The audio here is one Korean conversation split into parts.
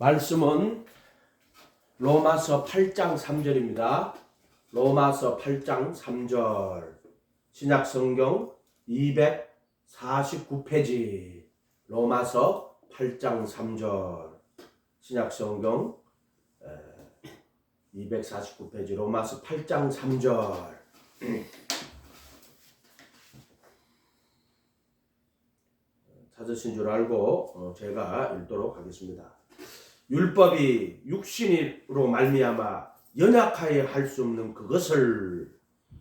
말씀은 로마서 8장 3절입니다. 로마서 8장 3절. 신약성경 249페이지. 로마서 8장 3절. 신약성경 249페이지. 로마서 8장 3절. 찾으신 줄 알고 제가 읽도록 하겠습니다. 율법이 육신으로 말미암아 연약하여 할 수 없는 그것을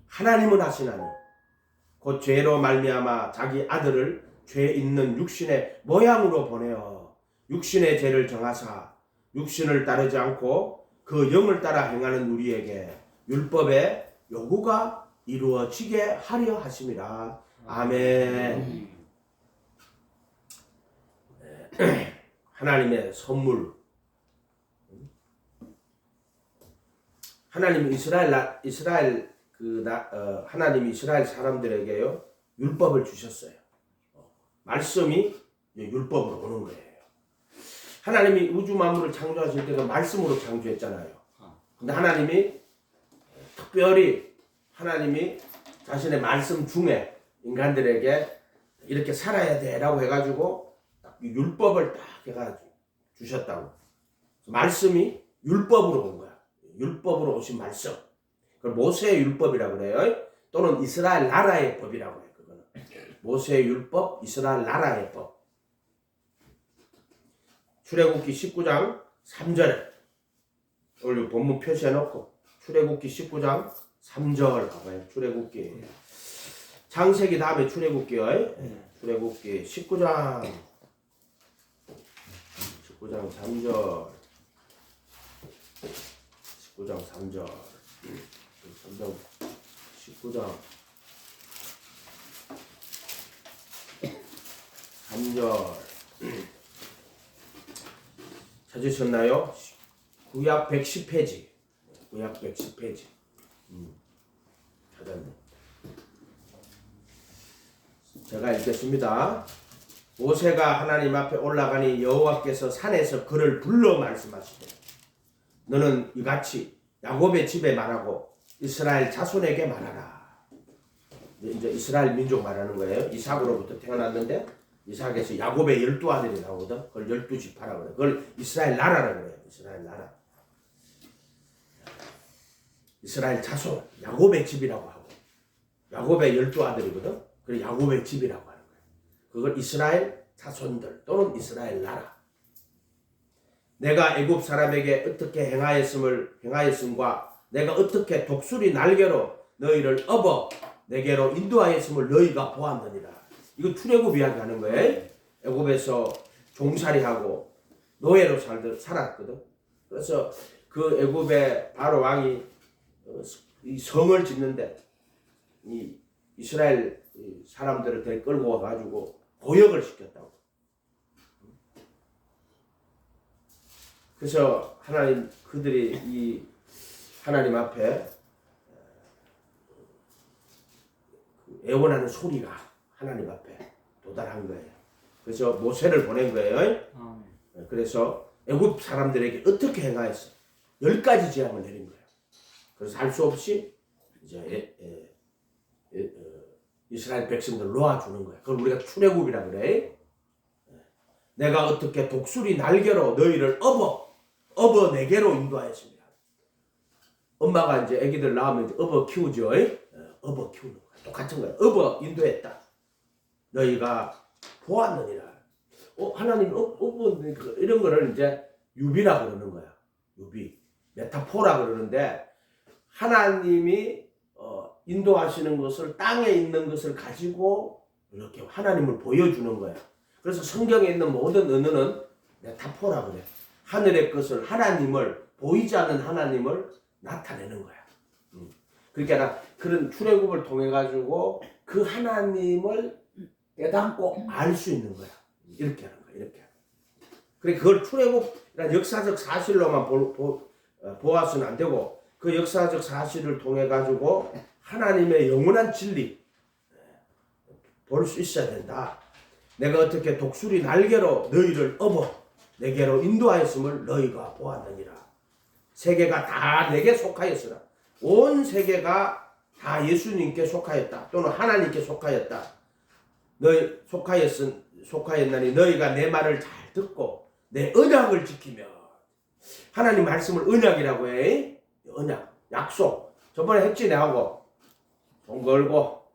하나님은 하시나니 곧 죄로 말미암아 자기 아들을 죄 있는 육신의 모양으로 보내어 육신의 죄를 정하사 육신을 따르지 않고 그 영을 따라 행하는 우리에게 율법의 요구가 이루어지게 하려 하심이라. 아멘. 하나님의 선물. 하나님이 하나님이 이스라엘 사람들에게요 율법을 주셨어요. 말씀이 율법으로 오는 거예요. 하나님이 우주 만물을 창조하실 때도 말씀으로 창조했잖아요. 근데 하나님이 특별히 자신의 말씀 중에 인간들에게 이렇게 살아야 돼라고 해가지고 율법을 딱 해가지고 주셨다고. 말씀이 율법으로 온 거야. 율법으로 오신 말씀. 그걸 모세의 율법이라고 그래요. 또는 이스라엘 나라의 법이라고 해요. 그거는 모세의 율법, 이스라엘 나라의 법. 출애굽기 19장 3절에 오늘 본문 표시해 놓고 출애굽기 19장 3절 봐봐요. 출애굽기 창세기 다음에 출애굽기요. 출애굽기 19장 3절 19장 3절 19장 3절 찾으셨나요? 구약 110페이지 구약 110페이지 찾았네. 제가 읽겠습니다. 모세가 하나님 앞에 올라가니 여호와께서 산에서 그를 불러 말씀하시되 너는 이같이 야곱의 집에 말하고 이스라엘 자손에게 말하라. 이제 이스라엘 민족 말하는 거예요. 이삭으로부터 태어났는데 이삭에서 야곱의 12아들이 나오거든. 그걸 12지파라고 그래. 그걸 이스라엘 나라라고 그래요. 이스라엘 나라. 이스라엘 자손, 야곱의 집이라고 하고 야곱의 12아들이거든. 그래서 야곱의 집이라고 하는 거예요. 그걸 이스라엘 자손들 또는 이스라엘 나라. 내가 애굽 사람에게 어떻게 행하였음과 내가 어떻게 독수리 날개로 너희를 업어 내게로 인도하였음을 너희가 보았느니라. 이거 출애굽 이야기하는 거예요. 애굽에서 종살이하고 노예로 살았거든. 그래서 그 애굽의 바로 왕이 이 성을 짓는데 이 이스라엘 사람들을 끌고 와가지고 고역을 시켰다고. 그래서 그들이 이 하나님 앞에 애원하는 소리가 하나님 앞에 도달한 거예요. 그래서 모세를 보낸 거예요. 그래서 애굽 사람들에게 어떻게 행하였어? 10가지 재앙을 내린 거예요. 그래서 할 수 없이 이제 이스라엘 백성들 놓아주는 거예요. 그걸 우리가 출애굽이라 그래. 내가 어떻게 독수리 날개로 너희를 업어 내게로 인도하였습니다. 엄마가 이제 아기들 낳으면 이제 업어 키우죠. 업어 키우는 거야. 똑같은 거야. 업어 인도했다. 너희가 보았느니라. 하나님 업어 이런 거를 이제 유비라 그러는 거야. 유비. 메타포라 그러는데 하나님이 인도하시는 것을 땅에 있는 것을 가지고 이렇게 하나님을 보여주는 거야. 그래서 성경에 있는 모든 언어는 메타포라 그래. 하늘의 것을 하나님을 보이지 않는 하나님을 나타내는 거야. 그러니까 그런 출애굽을 통해 가지고 그 하나님을 깨닫고 알 수 있는 거야. 이렇게 하는 거야. 이렇게. 그래 그걸 출애굽이란 역사적 사실로만 보아서는 안 되고 그 역사적 사실을 통해 가지고 하나님의 영원한 진리 볼 수 있어야 된다. 내가 어떻게 독수리 날개로 너희를 업어 내게로 인도하였음을 너희가 보았느니라. 세계가 다 내게 속하였으나 온 세계가 다 예수님께 속하였다. 또는 하나님께 속하였다. 너희 속하였나니 너희가 내 말을 잘 듣고 내 언약을 지키며. 하나님 말씀을 언약이라고 해. 언약, 약속. 저번에 했지 내하고 돈 걸고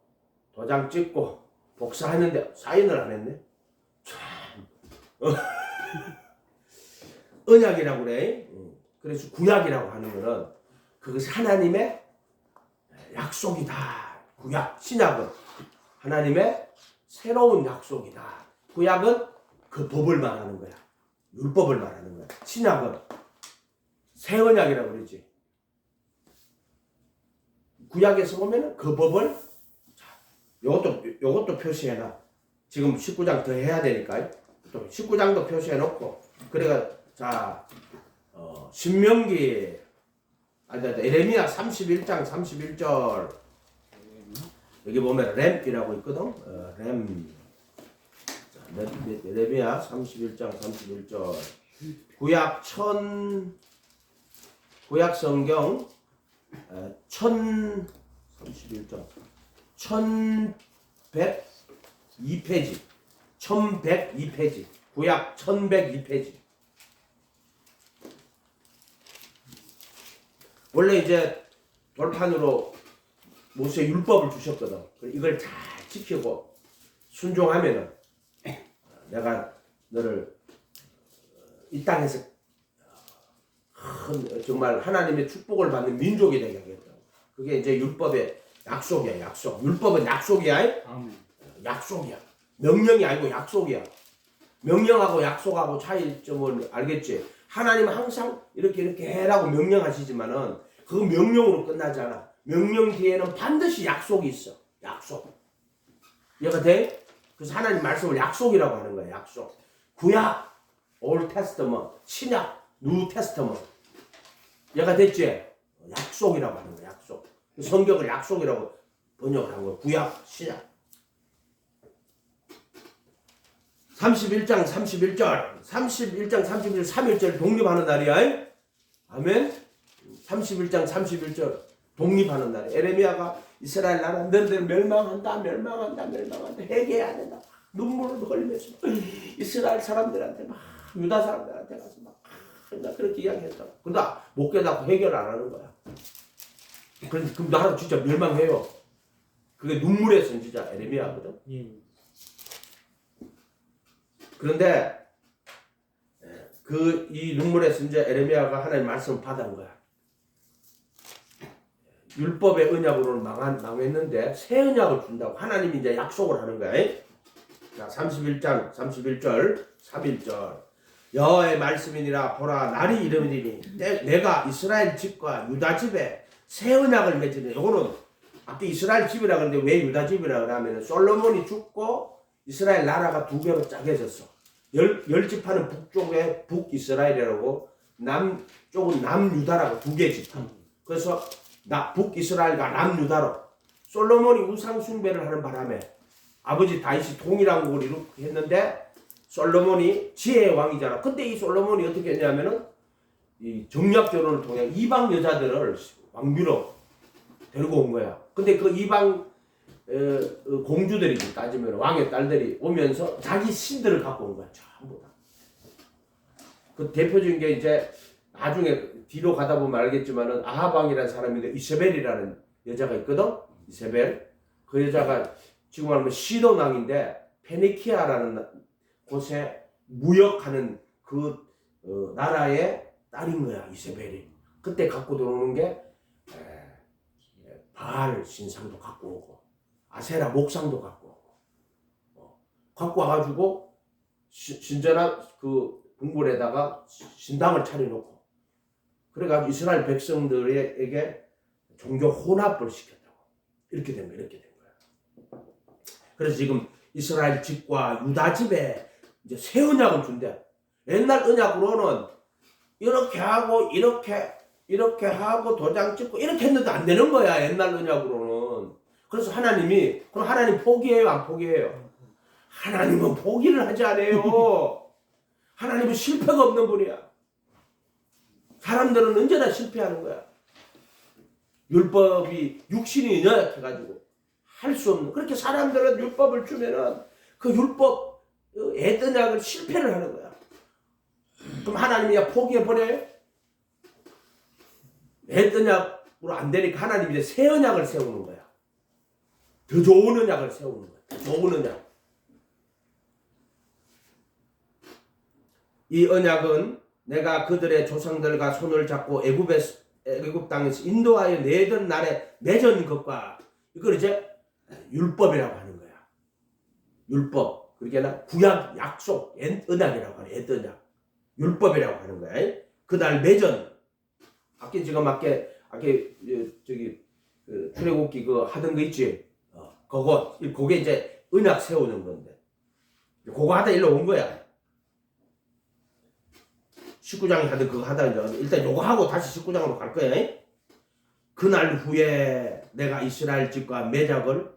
도장 찍고 복사하는데 사인을 안 했네. 참. 언약이라고 그래. 그래서 구약이라고 하는 거는 그것이 하나님의 약속이다. 구약, 신약은 하나님의 새로운 약속이다. 구약은 그 법을 말하는 거야. 율법을 말하는 거야. 신약은 새 언약이라고 그러지. 구약에서 보면은 그 법을 요것도 표시해놔. 지금 19장 더 해야 되니까 또 19장도 표시해 놓고 그래가 자 신명기 에레미야 31장 31절 여기 보면 램이라고 있거든. 램. 에레미야 31장 31절 구약 성경 31장 1102페이지 1102페이지 구약 1102페이지. 원래 이제 돌판으로 모세 율법을 주셨거든. 이걸 잘 지키고 순종하면은 내가 너를 이 땅에서 큰 정말 하나님의 축복을 받는 민족이 되게 하겠다. 그게 이제 율법의 약속이야. 약속. 율법은 약속이야. 아멘. 약속이야. 명령이 아니고 약속이야. 명령하고 약속하고 차이점을 알겠지? 하나님은 항상 이렇게 해라고 명령하시지만은 그 명령으로 끝나지 않아. 명령 뒤에는 반드시 약속이 있어. 약속. 이해가 돼? 그래서 하나님 말씀을 약속이라고 하는 거야. 약속. 구약, Old Testament, 신약, New Testament. 이해가 됐지? 약속이라고 하는 거야. 약속. 성경을 약속이라고 번역을 한 거야. 구약, 신약. 31장 31절 3일절 독립하는 날이야. 아멘. 31장 31절 독립하는 날. 에레미야가 이스라엘 나라 너희들 멸망한다 회개해야 된다. 눈물을 흘리면서 이스라엘 사람들한테 막 유다 사람들한테 가서 막 그렇게 이야기했다. 그러다 못 깨닫고 해결 안 하는 거야. 그럼 나라 진짜 멸망해요. 그게 눈물에 쓴 진짜 에레미야거든. 그런데 이 눈물의 선지 에레미야가 하나님 말씀을 받은 거야. 율법의 언약으로는 망했는데 새 언약을 준다고 하나님이 이제 약속을 하는 거야. 자, 31장 31절 3일절 여호와의 말씀이니라. 보라 날이 이르리니 내가 이스라엘 집과 유다 집에 새 언약을 맺으니. 이거는 아까 이스라엘 집이라 그러는데 왜 유다 집이라 그러냐면 솔로몬이 죽고 이스라엘 나라가 두 개로 짜개졌어. 열 지파는 북쪽에 북이스라엘이라고 남쪽은 남유다라고 두 개 지파. 그래서 북이스라엘과 남유다로 솔로몬이 우상 숭배를 하는 바람에 아버지 다윗이 동일왕국을 이렇게 했는데 솔로몬이 지혜의 왕이잖아. 근데 이 솔로몬이 어떻게 했냐면은 이 정략 결혼을 통해 이방 여자들을 왕비로 데리고 온 거야. 근데 그 이방 공주들이 따지면 왕의 딸들이 오면서 자기 신들을 갖고 온 거야. 전부 다. 그 대표적인 게 이제 나중에 뒤로 가다 보면 알겠지만은 아합 왕이라는 사람인데 이세벨이라는 여자가 있거든. 이세벨. 그 여자가 지금 말하면 시돈 왕인데 페니키아라는 곳에 무역하는 그 나라의 딸인 거야. 이세벨이. 그때 갖고 들어오는 게 바알 신상도 갖고 오고 아세라 목상도 갖고 오고 갖고 와가지고 신전한 그 궁궐에다가 신당을 차려놓고 그래가지고 이스라엘 백성들에게 종교 혼합을 시켰다고. 이렇게 된 거야. 그래서 지금 이스라엘 집과 유다 집에 이제 새 언약을 준대. 옛날 언약으로는 이렇게 하고 이렇게 하고 도장 찍고 이렇게 했는데 안 되는 거야. 옛날 언약으로는. 그래서 하나님이 그럼 하나님 포기해요 안 포기해요? 하나님은 포기를 하지 않아요. 하나님은 실패가 없는 분이야. 사람들은 언제나 실패하는 거야. 율법이 육신이 연약해가지고 할 수 없는, 그렇게 사람들은 율법을 주면은 그 율법 애드약을 실패를 하는 거야. 그럼 하나님이 그냥 포기해버려요? 애드약으로 안 되니까 하나님이 이제 새 언약을 세우는 거야. 더 좋은 언약을 세우는 거야. 더 좋은 언약. 이 언약은 내가 그들의 조상들과 손을 잡고 애굽 땅에서 인도하여 내던 날에 맺은 것과, 이걸 이제 율법이라고 하는 거야. 율법. 그러니까 구약, 약속, 언약이라고 하는 언약. 율법이라고 하는 거야. 그날 맺은. 아까 지금 저기 출애굽기 하던 거 있지. 그게 이제 언약 세우는 건데. 그거 하다 일로 온 거야. 19장에 하던 그거 하다 이제 일단 요거 하고 다시 19장으로 갈 거야. 그날 후에 내가 이스라엘 집과 매작을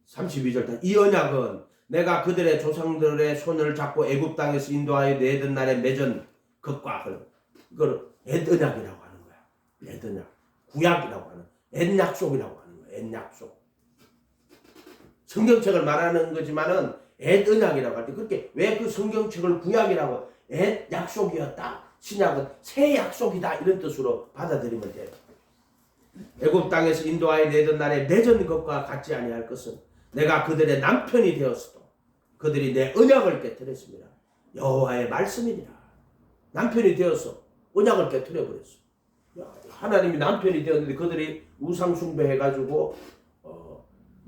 32절 이 언약은 내가 그들의 조상들의 손을 잡고 애굽 땅에서 인도하여 내던 날에 맺은 것과 그걸 옛언약이라고 하는 거야. 옛언약. 구약이라고 하는 옛약속이라고 하는 거야. 옛약속. 성경책을 말하는 거지만은 옛언약이라고 할 때 그렇게 왜 그 성경책을 구약이라고 옛약속이었다. 신약은 새 약속이다. 이런 뜻으로 받아들이면 돼요. 애굽 땅에서 인도하여 내던 날에 맺은 것과 같지 아니할 것은 내가 그들의 남편이 되었어도 그들이 내 언약을 깨뜨렸습니다. 여호와의 말씀이니라. 남편이 되어서 언약을 깨뜨려 버렸어. 하나님이 남편이 되었는데 그들이 우상 숭배해가지고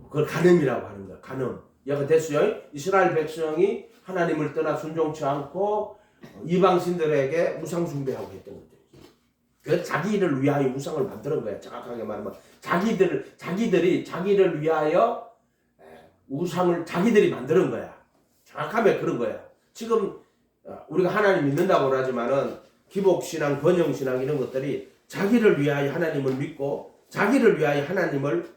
그걸 간음이라고 하는 거야. 간음. 이해가 됐어요? 이스라엘 백성이 하나님을 떠나 순종치 않고 이방신들에게 우상 숭배하고 했던 것들. 그 자기를 위하여 우상을 만드는 거야. 정확하게 말하면 자기들이 자기를 위하여 우상을 자기들이 만드는 거야. 정확하면 그런 거야. 지금 우리가 하나님 믿는다고 그러지만은 기복신앙, 번영신앙 이런 것들이 자기를 위하여 하나님을 믿고 자기를 위하여 하나님을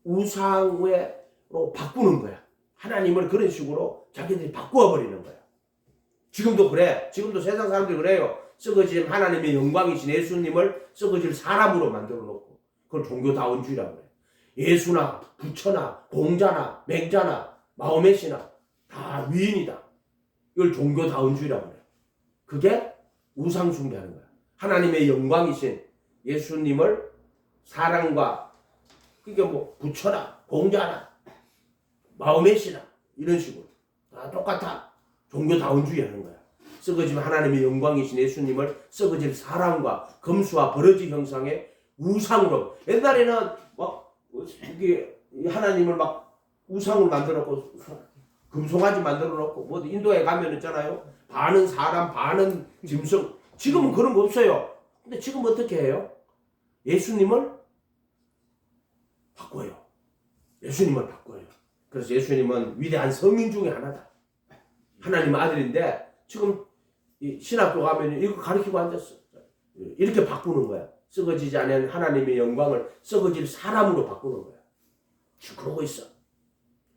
우상으로 바꾸는 거야. 하나님을 그런 식으로 자기들이 바꾸어 버리는 거야. 지금도 그래. 지금도 세상 사람들이 그래요. 썩어진 하나님의 영광이신 예수님을 썩어질 사람으로 만들어 놓고 그걸 종교다원주의라고 그래. 예수나 부처나 공자나 맹자나 마호메시나 다 위인이다. 이걸 종교다원주의라고 그래. 그게 우상 숭배하는 거야. 하나님의 영광이신 예수님을 사랑과 그게 뭐 부처나 공자나 마호메시나 이런 식으로 다 똑같아. 종교다원주의 하는 거야. 썩어지면 하나님의 영광이신 예수님을 썩어질 사람과 검수와 버러지 형상의 우상으로. 옛날에는 막 이게 하나님을 막 우상을 만들어 놓고 금송아지 만들어 놓고 뭐 인도에 가면 있잖아요. 반은 사람 반은 짐승. 지금은 그런 거 없어요. 근데 지금 어떻게 해요? 예수님을 바꿔요. 예수님을 바꿔요. 그래서 예수님은 위대한 성인 중에 하나다. 하나님 아들인데 지금 신학교 가면 이거 가르치고 앉았어. 이렇게 바꾸는 거야. 썩어지지 않은 하나님의 영광을 썩어질 사람으로 바꾸는 거야. 지금 그러고 있어.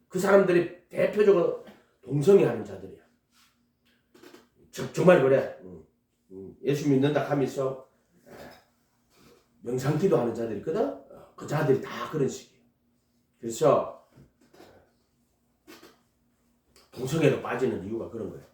그 사람들이 대표적으로 동성애하는 자들이야. 정말 그래. 예수 믿는다 하면서 명상기도 하는 자들이 있거든. 그 자들이 다 그런 식이에요. 그래서 동성애로 빠지는 이유가 그런 거예요.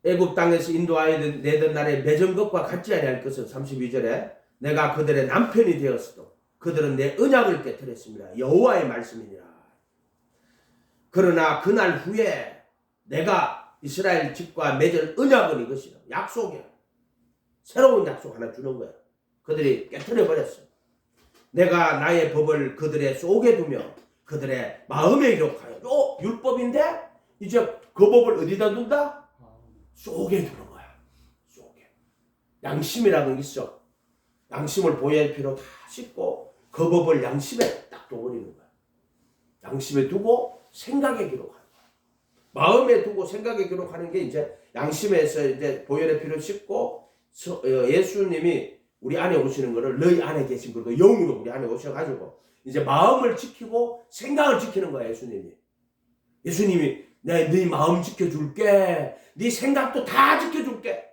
애굽 땅에서 인도하여 내던 날에 맺은 것과 같지 아니할 것은 32절에 내가 그들의 남편이 되었어도 그들은 내 언약을 깨뜨렸습니다. 여호와의 말씀이니라. 그러나 그날 후에 내가 이스라엘 집과 맺은 언약은 이것이라. 약속이야. 새로운 약속 하나 주는 거야. 그들이 깨뜨려 버렸어. 내가 나의 법을 그들의 속에 두며 그들의 마음에 기록하여. 율법인데 이제 그 법을 어디다 둔다? 속에 두는 거야. 속에. 양심이라는 게 있어. 양심을 보호할 필요 다 씻고 그 법을 양심에 딱 둬버리는 거야. 양심에 두고 생각에 기록하는 거야. 마음에 두고 생각에 기록하는 게 이제 양심에서 이제 보혈의 피를 씻고 예수님이 우리 안에 오시는 거를 너희 안에 계신 그 영으로 우리 안에 오셔가지고 이제 마음을 지키고 생각을 지키는 거야. 예수님이 내 네 마음 지켜줄게. 네 생각도 다 지켜줄게.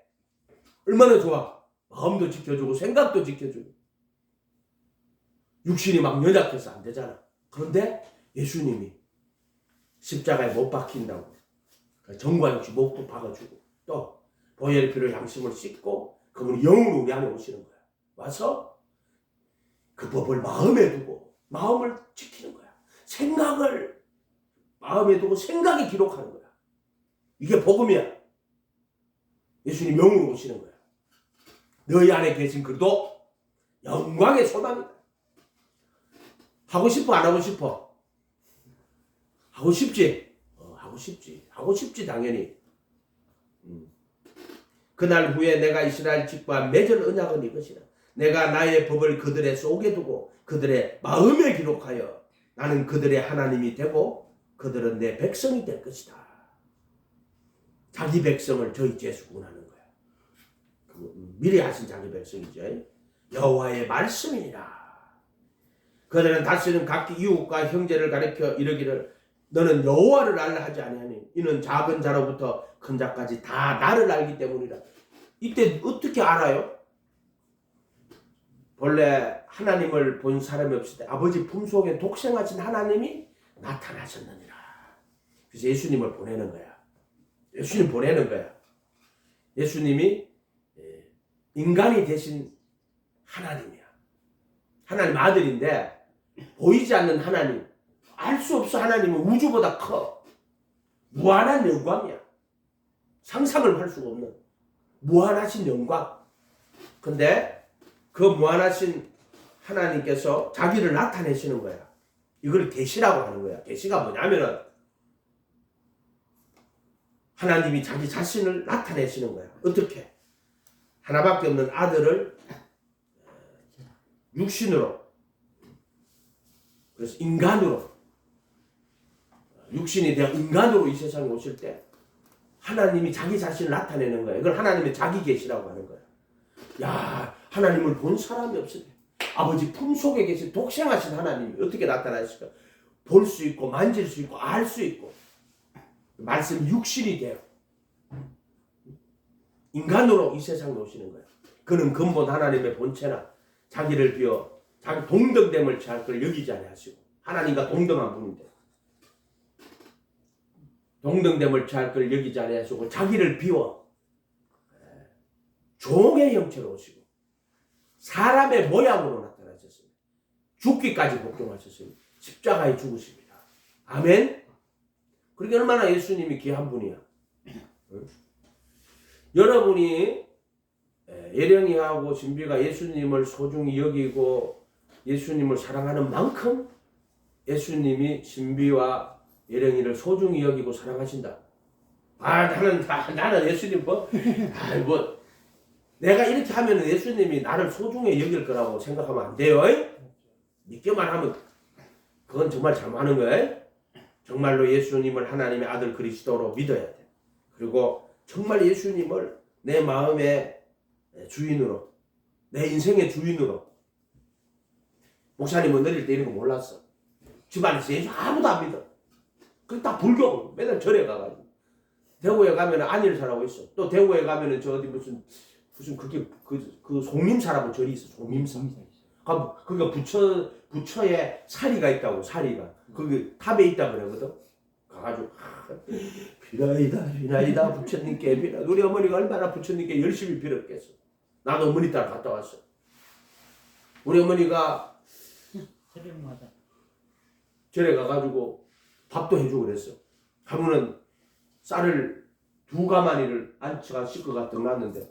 얼마나 좋아. 마음도 지켜주고 생각도 지켜주고. 육신이 막 연약해서 안 되잖아. 그런데 예수님이 십자가에 못 박힌다고 정과 육신 목도 박아주고 또 보혈의 피로 양심을 씻고 그분이 영으로 우리 안에 오시는 거야. 와서 그 법을 마음에 두고 마음을 지키는 거야. 생각을 마음에 두고 생각에 기록하는 거야. 이게 복음이야. 예수님 영으로 오시는 거야. 너희 안에 계신 그도 영광의 소망이다. 하고 싶어 안 하고 싶어? 하고 싶지? 하고 싶지. 하고 싶지 당연히. 그날 후에 내가 이스라엘 집과 맺을 언약은 이것이라. 내가 나의 법을 그들의 속에 두고 그들의 마음에 기록하여 나는 그들의 하나님이 되고 그들은 내 백성이 될 것이다. 자기 백성을 저희 죄수 구원하는 거야. 미리 하신 자기 백성이죠. 여호와의 말씀이니라. 그들은 다시는 각기 이웃과 형제를 가리켜 이르기를 너는 여호와를 알라 하지 아니하니 이는 작은 자로부터 큰 자까지 다 나를 알기 때문이라. 이때 어떻게 알아요? 본래 하나님을 본 사람이 없을 때 아버지 품속에 독생하신 하나님이 나타나셨느니라. 그래서 예수님을 보내는 거야. 예수님 보내는 거야. 예수님이 인간이 되신 하나님이야. 하나님 아들인데 보이지 않는 하나님, 알 수 없어. 하나님은 우주보다 커. 무한한 영광이야. 상상을 할 수가 없는 무한하신 영광. 근데 그 무한하신 하나님께서 자기를 나타내시는 거야. 이걸 계시라고 하는 거야. 계시가 뭐냐면은 하나님이 자기 자신을 나타내시는 거야. 어떻게? 하나밖에 없는 아들을 육신으로, 그래서 인간으로, 육신이 되어 인간으로 이 세상에 오실 때 하나님이 자기 자신을 나타내는 거야. 이걸 하나님의 자기 계시라고 하는 거야. 야, 하나님을 본 사람이 없을 때 아버지 품속에 계신 독생하신 하나님이 어떻게 나타나실까? 볼 수 있고 만질 수 있고 알 수 있고 말씀 육신이 되어 인간으로 이 세상에 오시는 거야. 그는 근본 하나님의 본체나 자기를 비워 자기 동등됨을 취할 걸 여기지 아니하시고 하나님과 동등한 분인데 동등됨을 취할 걸 여기지 아니하시고 자기를 비워 종의 형체로 오시고 사람의 모양으로 나타나셨습니다. 죽기까지 복종하셨습니다. 십자가에 죽으십니다. 아멘. 그러니까 얼마나 예수님이 귀한 분이야. 응? 여러분이 예령이하고 신비가 예수님을 소중히 여기고 예수님을 사랑하는 만큼 예수님이 신비와 예령이를 소중히 여기고 사랑하신다. 나는 예수님 내가 이렇게 하면 예수님이 나를 소중히 여길 거라고 생각하면 안 돼요. 믿기만 하면 그건 정말 잘못하는 거예요. 정말로 예수님을 하나님의 아들 그리스도로 믿어야 돼. 그리고 정말 예수님을 내 마음의 주인으로, 내 인생의 주인으로. 목사님은 어릴 때 이런 거 몰랐어. 집안에서 예수 아무도 안 믿어. 그게 다 불교. 맨날 절에 가가지고. 대구에 가면 안일사라고 있어. 또 대구에 가면 저 어디 무슨 그게 그 송림사라고 절이 있어. 송림사. 그게 부처에 사리가 있다고. 사리가 거기 탑에 있다 그러거든. 가가지고 비나이다 부처님께 비나. 우리 어머니가 얼마나 부처님께 열심히 빌었겠어. 나도 어머니 따라 갔다 왔어. 우리 어머니가 절에 가가지고 밥도 해주고 그랬어. 하루는 쌀을 2가마니를 안치가 씻고가 떠났는데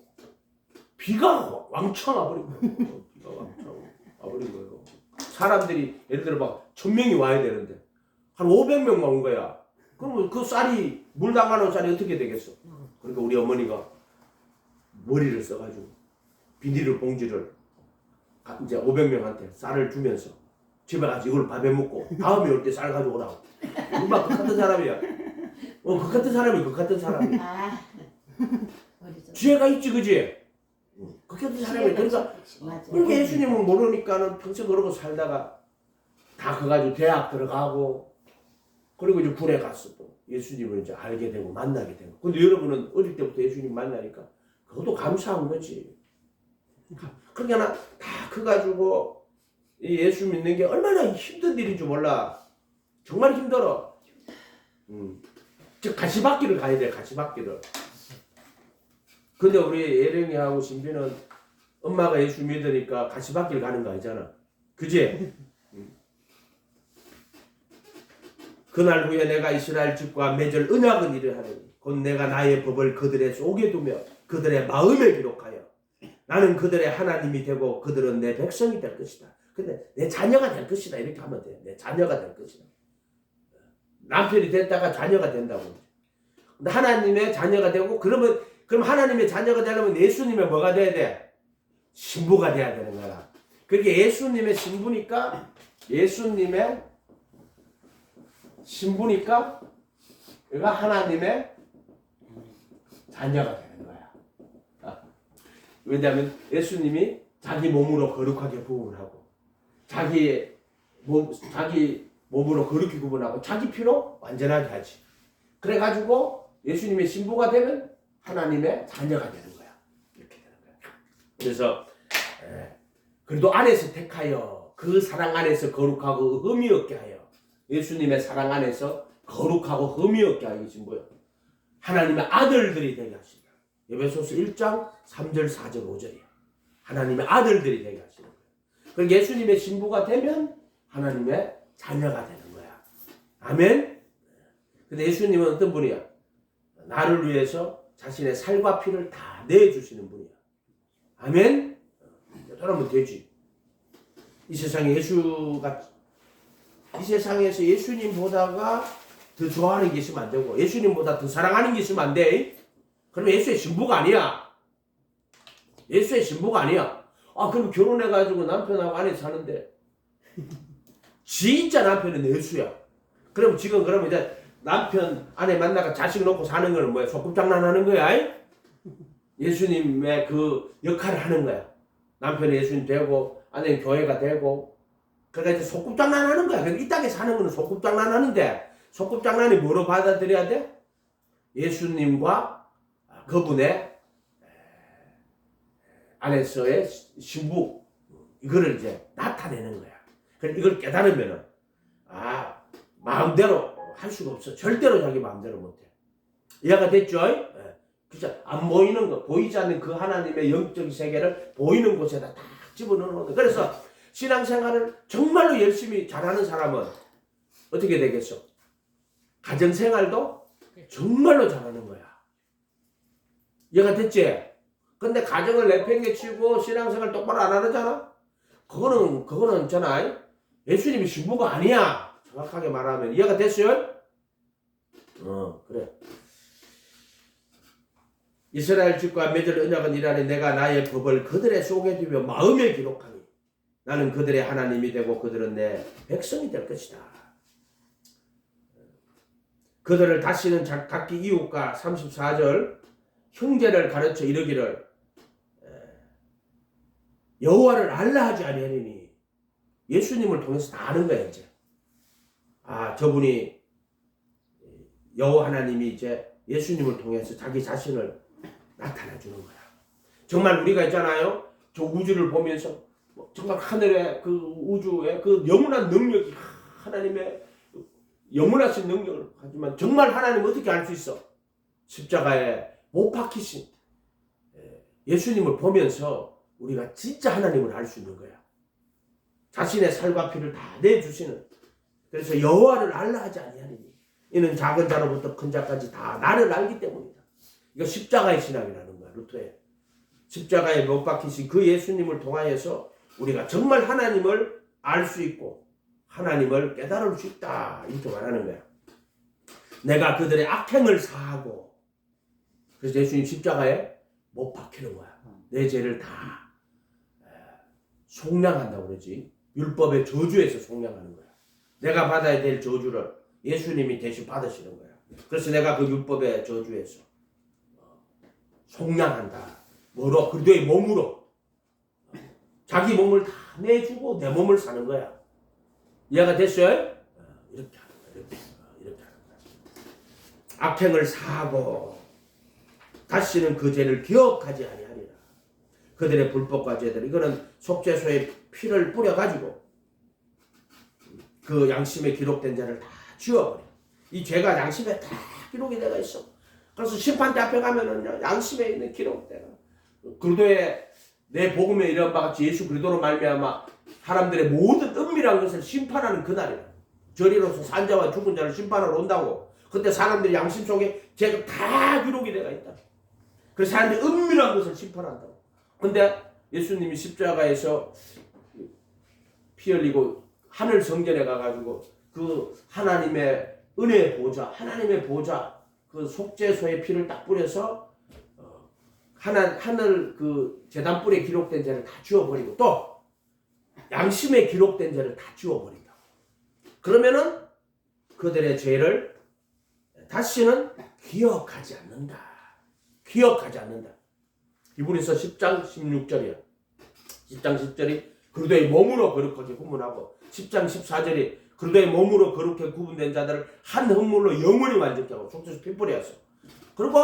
비가 왕창 와버린 거예요. 비가 왕창 와버린 거예요. 사람들이 예를 들어 막 1000명이 와야 되는데 한 500명만 온 거야. 그러면 그 쌀이 물 담가놓은 쌀이 어떻게 되겠어? 그러니까 우리 어머니가 머리를 써가지고 비닐 봉지를 이제 500명한테 쌀을 주면서 집에 가서 이걸 밥에 먹고 다음에 올 때 쌀 가져오라고. 얼마나 그 같은 사람이야. 그 같은 사람이 그 같은 사람이. 지혜가 있지, 그지? 그 같은 사람이. 그러니까 그렇게 예수님은 모르니까는 평생 그러고 살다가 다 커가지고 대학 들어가고 그리고 이제 군에 갔어 또. 예수님을 이제 알게 되고 만나게 되고. 근데 여러분은 어릴 때부터 예수님 만나니까 그것도 감사한 거지. 그러니까 다 커가지고 이 예수 믿는 게 얼마나 힘든 일인 줄 몰라. 정말 힘들어. 즉 가시밭길을 가야 돼. 가시밭길을. 근데 우리 예령이하고 신비는 엄마가 예수 믿으니까 가시밭길 가는 거 아니잖아. 그지? 그날 후에 내가 이스라엘 집과 맺을 언약은 이러하리니 곧 내가 나의 법을 그들의 속에 두며 그들의 마음에 기록하여 나는 그들의 하나님이 되고 그들은 내 백성이 될 것이다. 근데 내 자녀가 될 것이다. 이렇게 하면 돼. 내 자녀가 될 것이다. 남편이 됐다가 자녀가 된다고. 근데 하나님의 자녀가 되고 그럼 하나님의 자녀가 되려면 예수님의 뭐가 돼야 돼? 신부가 돼야 되는 거야. 그렇게 예수님의 신부니까 얘가 하나님의 자녀가 되는 거야. 왜냐하면 예수님이 자기 몸으로 거룩하게 구분하고 자기 몸으로 거룩히 구분하고 자기 피로 완전하게 하지. 그래가지고 예수님의 신부가 되면 하나님의 자녀가 되는 거야. 이렇게 되는 거야. 그래서 그래도 안에서 택하여 그 사랑 안에서 거룩하고 흠이 없게 하여 예수님의 사랑 안에서 거룩하고 흠이 없게 하여 신부요. 하나님의 아들들이 되게 하신다. 에베소서 1장 3절 4절 5절이야. 하나님의 아들들이 되게 하시는 거예요. 그럼 예수님의 신부가 되면 하나님의 자녀가 되는 거야. 아멘. 근데 예수님은 어떤 분이야? 나를 위해서 자신의 살과 피를 다 내주시는 분이야. 아멘. 그러면 되지. 이 세상에서 예수님보다가 더 좋아하는 게 있으면 안 되고 예수님보다 더 사랑하는 게 있으면 안 돼. 그러면 예수의 신부가 아니야. 예수의 신부가 아니야. 그럼 결혼해가지고 남편하고 안에 사는데 진짜 남편은 예수야. 그럼 지금 이제 남편 아내 만나가 자식 놓고 사는 거는 뭐야? 소꿉장난하는 거야. 예수님의 그 역할을 하는 거야. 남편이 예수님 되고 아내는 교회가 되고 그러니까 이제 소꿉장난하는 거야. 이 땅에 사는 거는 소꿉장난하는데 소꿉장난이 뭐로 받아들여야 돼? 예수님과 그분의 안에서의 신부 이거를 이제 나타내는 거야. 그래서 이걸 깨달으면은 마음대로 할 수가 없어. 절대로 자기 마음대로 못해. 이해가 됐죠? 그죠? 안 보이는 거, 보이지 않는 그 하나님의 영적인 세계를 보이는 곳에다 딱 집어넣는 거야. 그래서 신앙생활을 정말로 열심히 잘하는 사람은 어떻게 되겠어? 가정생활도 정말로 잘하는 거야. 이해가 됐지? 근데 가정을 내팽개치고 신앙생활 똑바로 안 하잖아? 그거는 있잖아. 예수님이 신부가 아니야. 정확하게 말하면. 이해가 됐어요? 그래. 이스라엘 집과 맺을 언약은 이라니 내가 나의 법을 그들의 속에 두며 마음에 기록하니 나는 그들의 하나님이 되고 그들은 내 백성이 될 것이다. 그들을 다시는 각기 이웃과 34절 형제를 가르쳐 이르기를 여호와를 알라 하지 아니하리니 예수님을 통해서 다 아는 거야 이제. 저분이 여호와 하나님이 이제 예수님을 통해서 자기 자신을 나타내 주는 거야. 정말 우리가 있잖아요. 저 우주를 보면서 정말 하늘의 그 우주의 그 영원한 능력이 하나님의 영원하신 능력을 하지만 정말 하나님 어떻게 알 수 있어? 십자가에 못 박히신 예수님을 보면서 우리가 진짜 하나님을 알 수 있는 거야. 자신의 살과 피를 다 내주시는. 그래서 여호와를 알라 하지 아니하리니 이는 작은 자로부터 큰 자까지 다 나를 알기 때문이다. 이거 십자가의 신앙이라는 거야. 루터의 십자가에 못 박히신 그 예수님을 통하여서 우리가 정말 하나님을 알 수 있고 하나님을 깨달을 수 있다. 이렇게 말하는 거야. 내가 그들의 악행을 사하고 그래서 예수님 십자가에 못 박히는 거야. 내 죄를 다 속량한다고 그러지. 율법의 저주에서 속량하는 거야. 내가 받아야 될 저주를 예수님이 대신 받으시는 거야. 그래서 내가 그 율법의 저주에서 속량한다. 뭐로? 그리스도의 몸으로. 자기 몸을 다 내주고 내 몸을 사는 거야. 이해가 됐어요? 이렇게 하는 거야. 이렇게 하는 거야. 악행을 사하고 다시는 그 죄를 기억하지 아니하리라. 그들의 불법과 죄들, 이거는 속죄소에 피를 뿌려가지고 그 양심에 기록된 죄를 다 지워버려. 이 죄가 양심에 다 기록이 되어 있어. 그래서 심판대 앞에 가면은 양심에 있는 기록대가 그리스도의 내 복음에 이런 바같이 예수 그리스도로 말미암아 사람들의 모든 은밀한 것을 심판하는 그날이라. 저리로서 산자와 죽은 자를 심판하러 온다고. 근데 사람들이 양심 속에 죄가 다 기록이 되어 있다. 그래서 사람들이 은밀한 것을 심판한다고. 근데 예수님이 십자가에서 피 흘리고 하늘 성전에 가가지고 그 하나님의 은혜의 보좌, 하나님의 보좌, 그 속죄소의 피를 딱 뿌려서 하늘 그 제단불에 기록된 죄를 다 지워버리고 또 양심에 기록된 죄를 다 지워버린다. 그러면은 그들의 죄를 다시는 기억하지 않는다. 기억하지 않는다. 히브리서 10장 16절이야. 10장 10절이 그리스도의 몸으로 거룩하게 구분하고 10장 14절이 그리스도의 몸으로 거룩하게 구분된 자들을 한 흠물로 영원히 완전케 하고 속죄소 피 뿌렸어. 그리고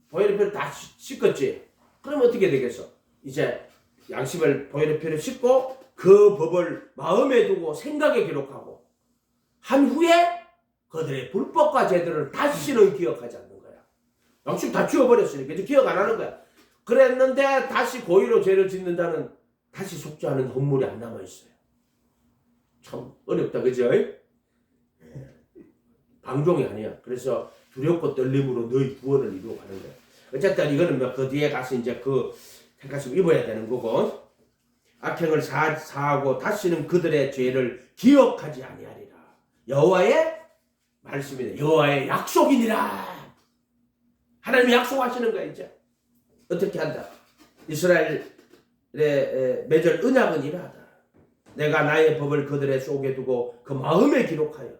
보혈의 피를 다 씻었지. 그러면 어떻게 되겠어? 이제 양심을 보혈의 피를 씻고 그 법을 마음에 두고 생각에 기록하고 한 후에 그들의 불법과 죄들을 다시는 기억하지 않는 거야. 양심 다 지워버렸으니까 이제 기억 안 하는 거야. 그랬는데 다시 고의로 죄를 짓는 자는 다시 속죄하는 흠물이 안 남아있어요. 참 어렵다, 그죠? 방종이 아니야. 그래서 두렵고 떨림으로 너희 구원을 이루어 가는 거야. 어쨌든 이거는 그 뒤에 가서 이제 그 택하시고 입어야 되는 거고, 악행을 사하고 다시는 그들의 죄를 기억하지 아니하리라. 여호와의 말씀이다. 여호와의 약속이니라. 하나님이 약속하시는 거야. 이제 어떻게 한다? 이스라엘의 맺을 언약은 이러하다. 내가 나의 법을 그들의 속에 두고 그 마음에 기록하여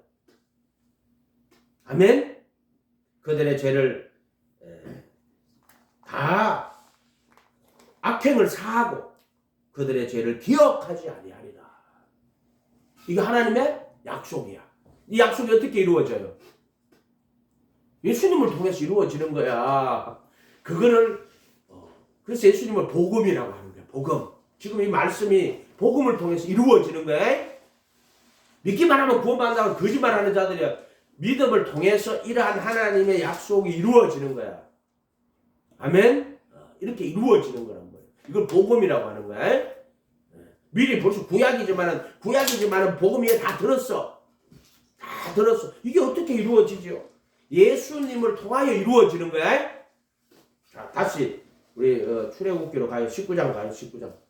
아멘. 그들의 죄를 다 악행을 사하고 그들의 죄를 기억하지 아니하리라. 이게 하나님의 약속이야. 이 약속이 어떻게 이루어져요? 예수님을 통해서 이루어지는 거야. 그거를 그래서 예수님을 복음이라고 하는 거야. 복음. 지금 이 말씀이 복음을 통해서 이루어지는 거야. 믿기만 하면 구원받는다고 거짓말하는 자들이야. 믿음을 통해서 이러한 하나님의 약속이 이루어지는 거야. 아멘. 이렇게 이루어지는 거란 말이야. 이걸 복음이라고 하는 거야. 미리 벌써 구약이지만은 복음이 다 들었어. 다 들었어. 이게 어떻게 이루어지죠? 예수님을 통하여 이루어지는 거야. 자, 다시 우리 출애굽기로 가요. 19장 가요. 19장.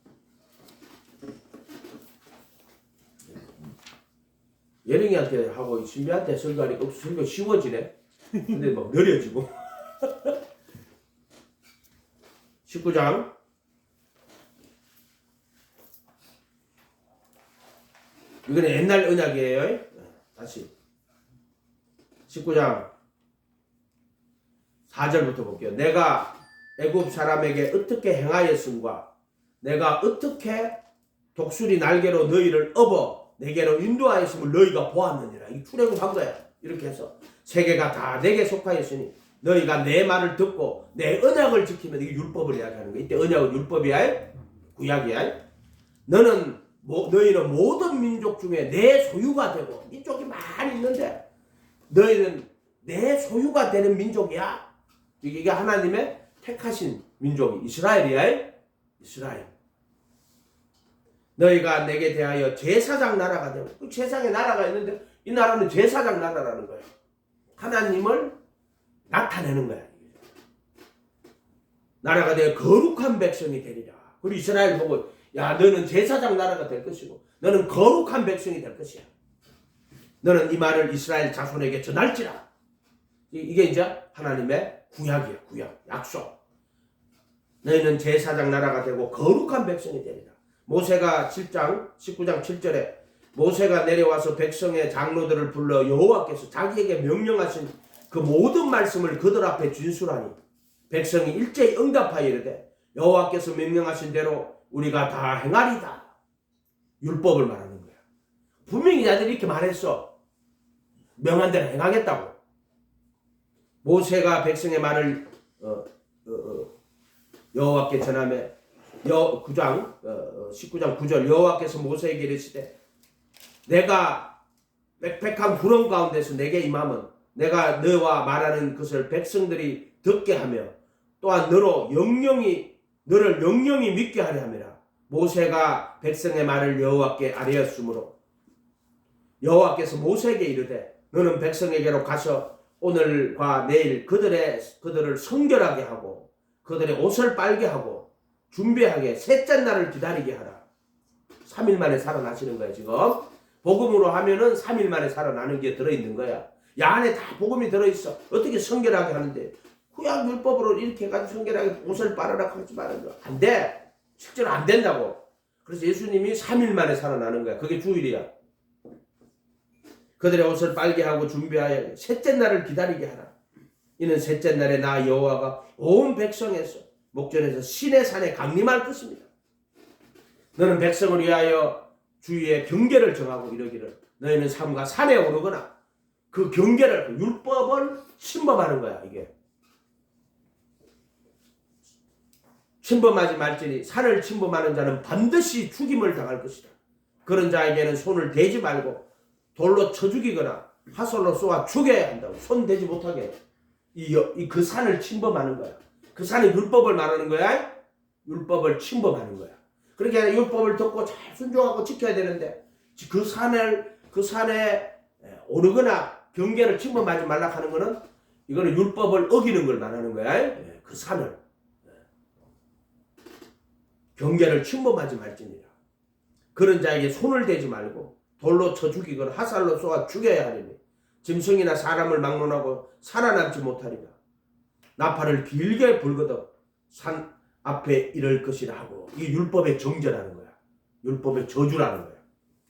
예령이한테 하고 신비한테 설교하니까 설교 쉬워지네. 근데 막 느려지고. 19장. 이거는 옛날 언약이에요. 다시 19장 4절부터 볼게요. 내가 애굽 사람에게 어떻게 행하였음과 내가 어떻게 독수리 날개로 너희를 업어 내게로 인도하였음을 너희가 보았느니라. 이 출애굽한 거야. 이렇게 해서 세계가 다 내게 속하였으니 너희가 내 말을 듣고 내 언약을 지키면 이게 율법을 이야기하는 거야. 이때 언약은 율법이야. 구약이야. 너희는 모든 민족 중에 내 소유가 되고 민족이 많이 있는데 너희는 내 소유가 되는 민족이야. 이게 하나님의 택하신 민족이 이스라엘이야. 이스라엘. 너희가 내게 대하여 제사장 나라가 되고 그 세상에 나라가 있는데 이 나라는 제사장 나라라는 거야. 하나님을 나타내는 거야. 나라가 되어 거룩한 백성이 되리라. 그리고 이스라엘 보고 야 너는 제사장 나라가 될 것이고 너는 거룩한 백성이 될 것이야. 너는 이 말을 이스라엘 자손에게 전할지라. 이게 이제 하나님의 구약이야. 구약. 약속. 너희는 제사장 나라가 되고 거룩한 백성이 되리라. 모세가 19장 7절에 모세가 내려와서 백성의 장로들을 불러 여호와께서 자기에게 명령하신 그 모든 말씀을 그들 앞에 진술하니 백성이 일제히 응답하여 이르되 여호와께서 명령하신 대로 우리가 다 행하리다. 율법을 말하는 거야. 분명히 자들이 이렇게 말했어. 명한 대로 행하겠다고. 모세가 백성의 말을 여호와께 전하며 19장 9절 여호와께서 모세에게 이르시되 내가 빽빽한 구름 가운데서 내게 임함은 내가 너와 말하는 것을 백성들이 듣게 하며 또한 너를 영영히 믿게 하려 함이라. 모세가 백성의 말을 여호와께 아뢰었으므로 여호와께서 모세에게 이르되 너는 백성에게로 가서 오늘과 내일 그들을 성결하게 하고 그들의 옷을 빨게 하고 준비하게 셋째 날을 기다리게 하라. 3일 만에 살아나시는 거야. 지금 복음으로 하면은 3일 만에 살아나는 게 들어있는 거야. 이 안에 다 복음이 들어있어. 어떻게 성결하게 하는데 구약 율법으로 이렇게 해가지고 성결하게 옷을 빨아라 하지 말아야 안 돼. 실제로 안 된다고. 그래서 예수님이 3일 만에 살아나는 거야. 그게 주일이야. 그들의 옷을 빨게 하고 준비하여 셋째 날을 기다리게 하라. 이는 셋째 날에 나 여호와가 온 백성에서 목전에서 신의 산에 강림할 것입니다. 너는 백성을 위하여 주위에 경계를 정하고 이러기를 너희는 삼가 산에 오르거나 그 경계를 그 율법을 침범하는 거야. 이게 침범하지 말지니 산을 침범하는 자는 반드시 죽임을 당할 것이다. 그런 자에게는 손을 대지 말고 돌로 쳐 죽이거나 화살로 쏘아 죽여야 한다고. 손 대지 못하게 그 산을 침범하는 거야. 그 산이 율법을 말하는 거야. 율법을 침범하는 거야. 그렇게 율법을 듣고 잘 순종하고 지켜야 되는데 그 산에 오르거나 경계를 침범하지 말라 하는 거는 이거는 율법을 어기는 걸 말하는 거야. 그 산을 경계를 침범하지 말지니라. 그런 자에게 손을 대지 말고 돌로 쳐 죽이거나 화살로 쏘아 죽여야 하리니 짐승이나 사람을 막론하고 살아남지 못하리라. 나팔을 길게 불거덕 산 앞에 이를 것이라 하고. 이 율법의 정죄라는 거야. 율법의 저주라는 거야.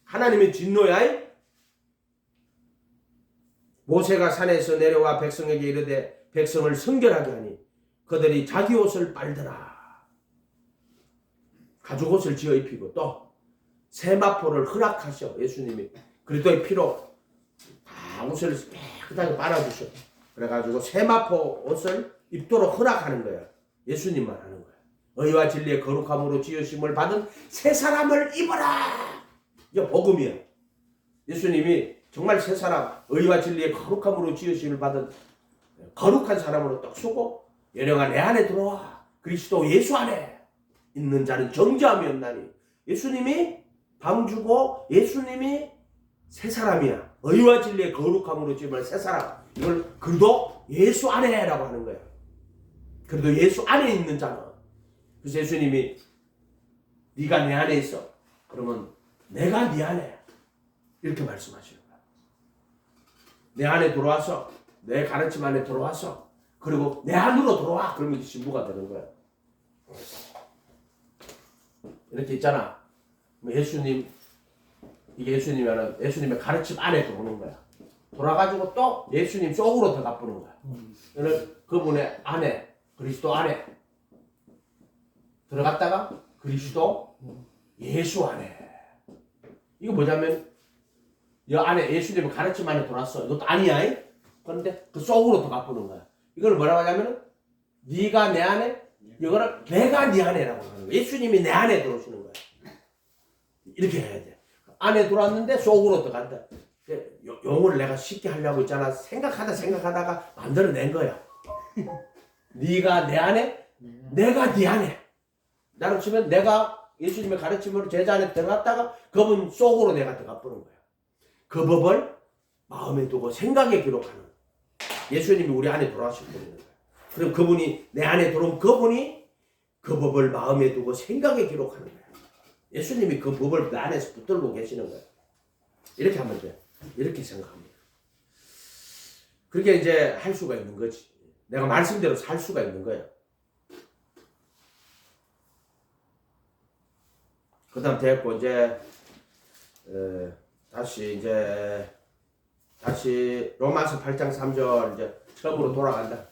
하나님의 진노야. 모세가 산에서 내려와 백성에게 이르되 백성을 성결하게 하니 그들이 자기 옷을 빨더라. 가죽 옷을 지어 입히고 또 세마포를 허락하셔. 예수님이 그리스도의 피로 다 옷을 깨끗하게 빨아주셔. 그래가지고 세마포 옷을 입도록 허락하는 거야. 예수님만 하는 거야. 의와 진리의 거룩함으로 지으심을 받은 새 사람을 입어라. 이게 복음이야. 예수님이 정말 새 사람, 의와 진리의 거룩함으로 지으심을 받은 거룩한 사람으로 딱 서고 여령아 내 안에 들어와. 그리스도 예수 안에 있는 자는 정죄함이 없나니. 예수님이 방 주고 예수님이 새 사람이야. 의와 진리의 거룩함으로 지은 새 사람. 이걸 그도 예수 안에라고 하는 거야. 그래도 예수 안에 있는 자는. 그래서 예수님이 네가 내 안에 있어. 그러면 내가 네 안에. 이렇게 말씀하시는 거야. 내 안에 들어와서 내 가르침 안에 들어와서 그리고 내 안으로 들어와. 그러면 신부가 되는 거야. 이렇게 있잖아. 예수님, 이게 예수님이면 예수님의 가르침 안에 들어오는 거야. 돌아가지고 또 예수님 속으로 들어가 보는 거야. 그분의 안에, 그리스도 안에 들어갔다가 그리스도 예수 안에. 이거 뭐냐면 이 안에 예수님의 가르침 안에 들어왔어. 이것도 아니야. 그런데 그 속으로 들어가 보는 거야. 이걸 뭐라고 하냐면 네가 내 안에, 이거를 내가 네 안에라고 하는 거야. 예수님이 내 안에 들어오시는 거야. 이렇게 해야 돼. 안에 들어왔는데 속으로 들어간다. 용어를 내가 쉽게 하려고 있잖아. 생각하다가 만들어낸 거야. 네가 내 안에, 내가 네 안에. 나로 치면 내가 예수님의 가르침으로 제자 안에 들어갔다가 그분 속으로 내가 들어가 보는 거야. 그 법을 마음에 두고 생각에 기록하는. 예수님이 우리 안에 들어와서 보는 거야. 그럼 그분이 내 안에 들어온 그분이 그 법을 마음에 두고 생각에 기록하는 거야. 예수님이 그 법을 그 안에서 붙들고 계시는 거야. 이렇게 하면 돼. 이렇게 생각합니다. 그렇게 이제 할 수가 있는 거지. 내가 말씀대로 살 수가 있는 거야. 그 다음 됐고, 이제, 다시 로마서 8장 3절 이제 처음으로 돌아간다.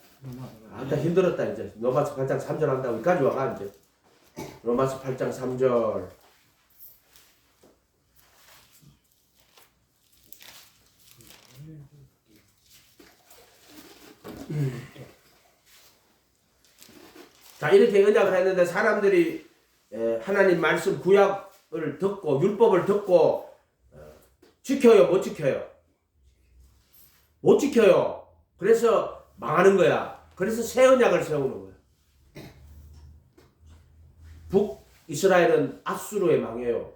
일단 힘들었다, 이제. 로마서 8장 3절 한다고 여기까지 와가, 이제. 로마서 8장 3절. 자, 이렇게 언약을 했는데 사람들이 하나님 말씀 구약을 듣고 율법을 듣고 지켜요, 못 지켜요? 못 지켜요. 그래서 망하는 거야. 그래서 새 언약을 세우는 거야. 북이스라엘은 아수르에 망해요.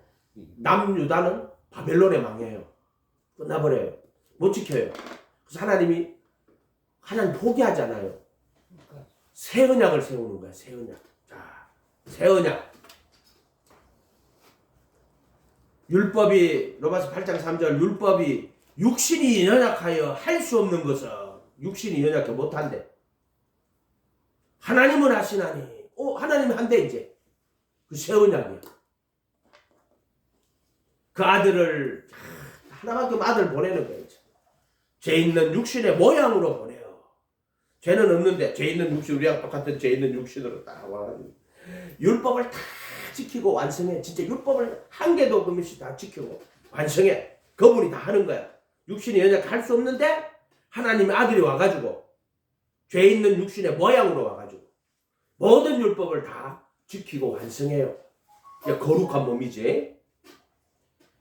남유다는 바벨론에 망해요. 끝나버려요. 못 지켜요. 그래서 하나님 포기하잖아요. 새 언약을 세우는 거야. 새 언약. 자, 새 언약. 율법이 로마서 8장 3절 율법이 육신이 연약하여 할 수 없는 것은 육신이 연약해 못한대. 하나님은 하시나니 하나님이 한대. 이제 그 새 언약이야. 그 아들을 하나밖에 아들 보내는 거예요. 죄 있는 육신의 모양으로 보내요. 죄는 없는데 죄 있는 육신, 우리랑 똑같은 죄 있는 육신으로 딱 와가지고 율법을 다 지키고 완성해. 진짜 율법을 한 개도 없이 다 지키고 완성해. 그분이 다 하는 거야. 육신이 연약할 수 없는데 하나님의 아들이 와가지고 죄 있는 육신의 모양으로 와가지고 모든 율법을 다 지키고 완성해요. 거룩한 몸이지.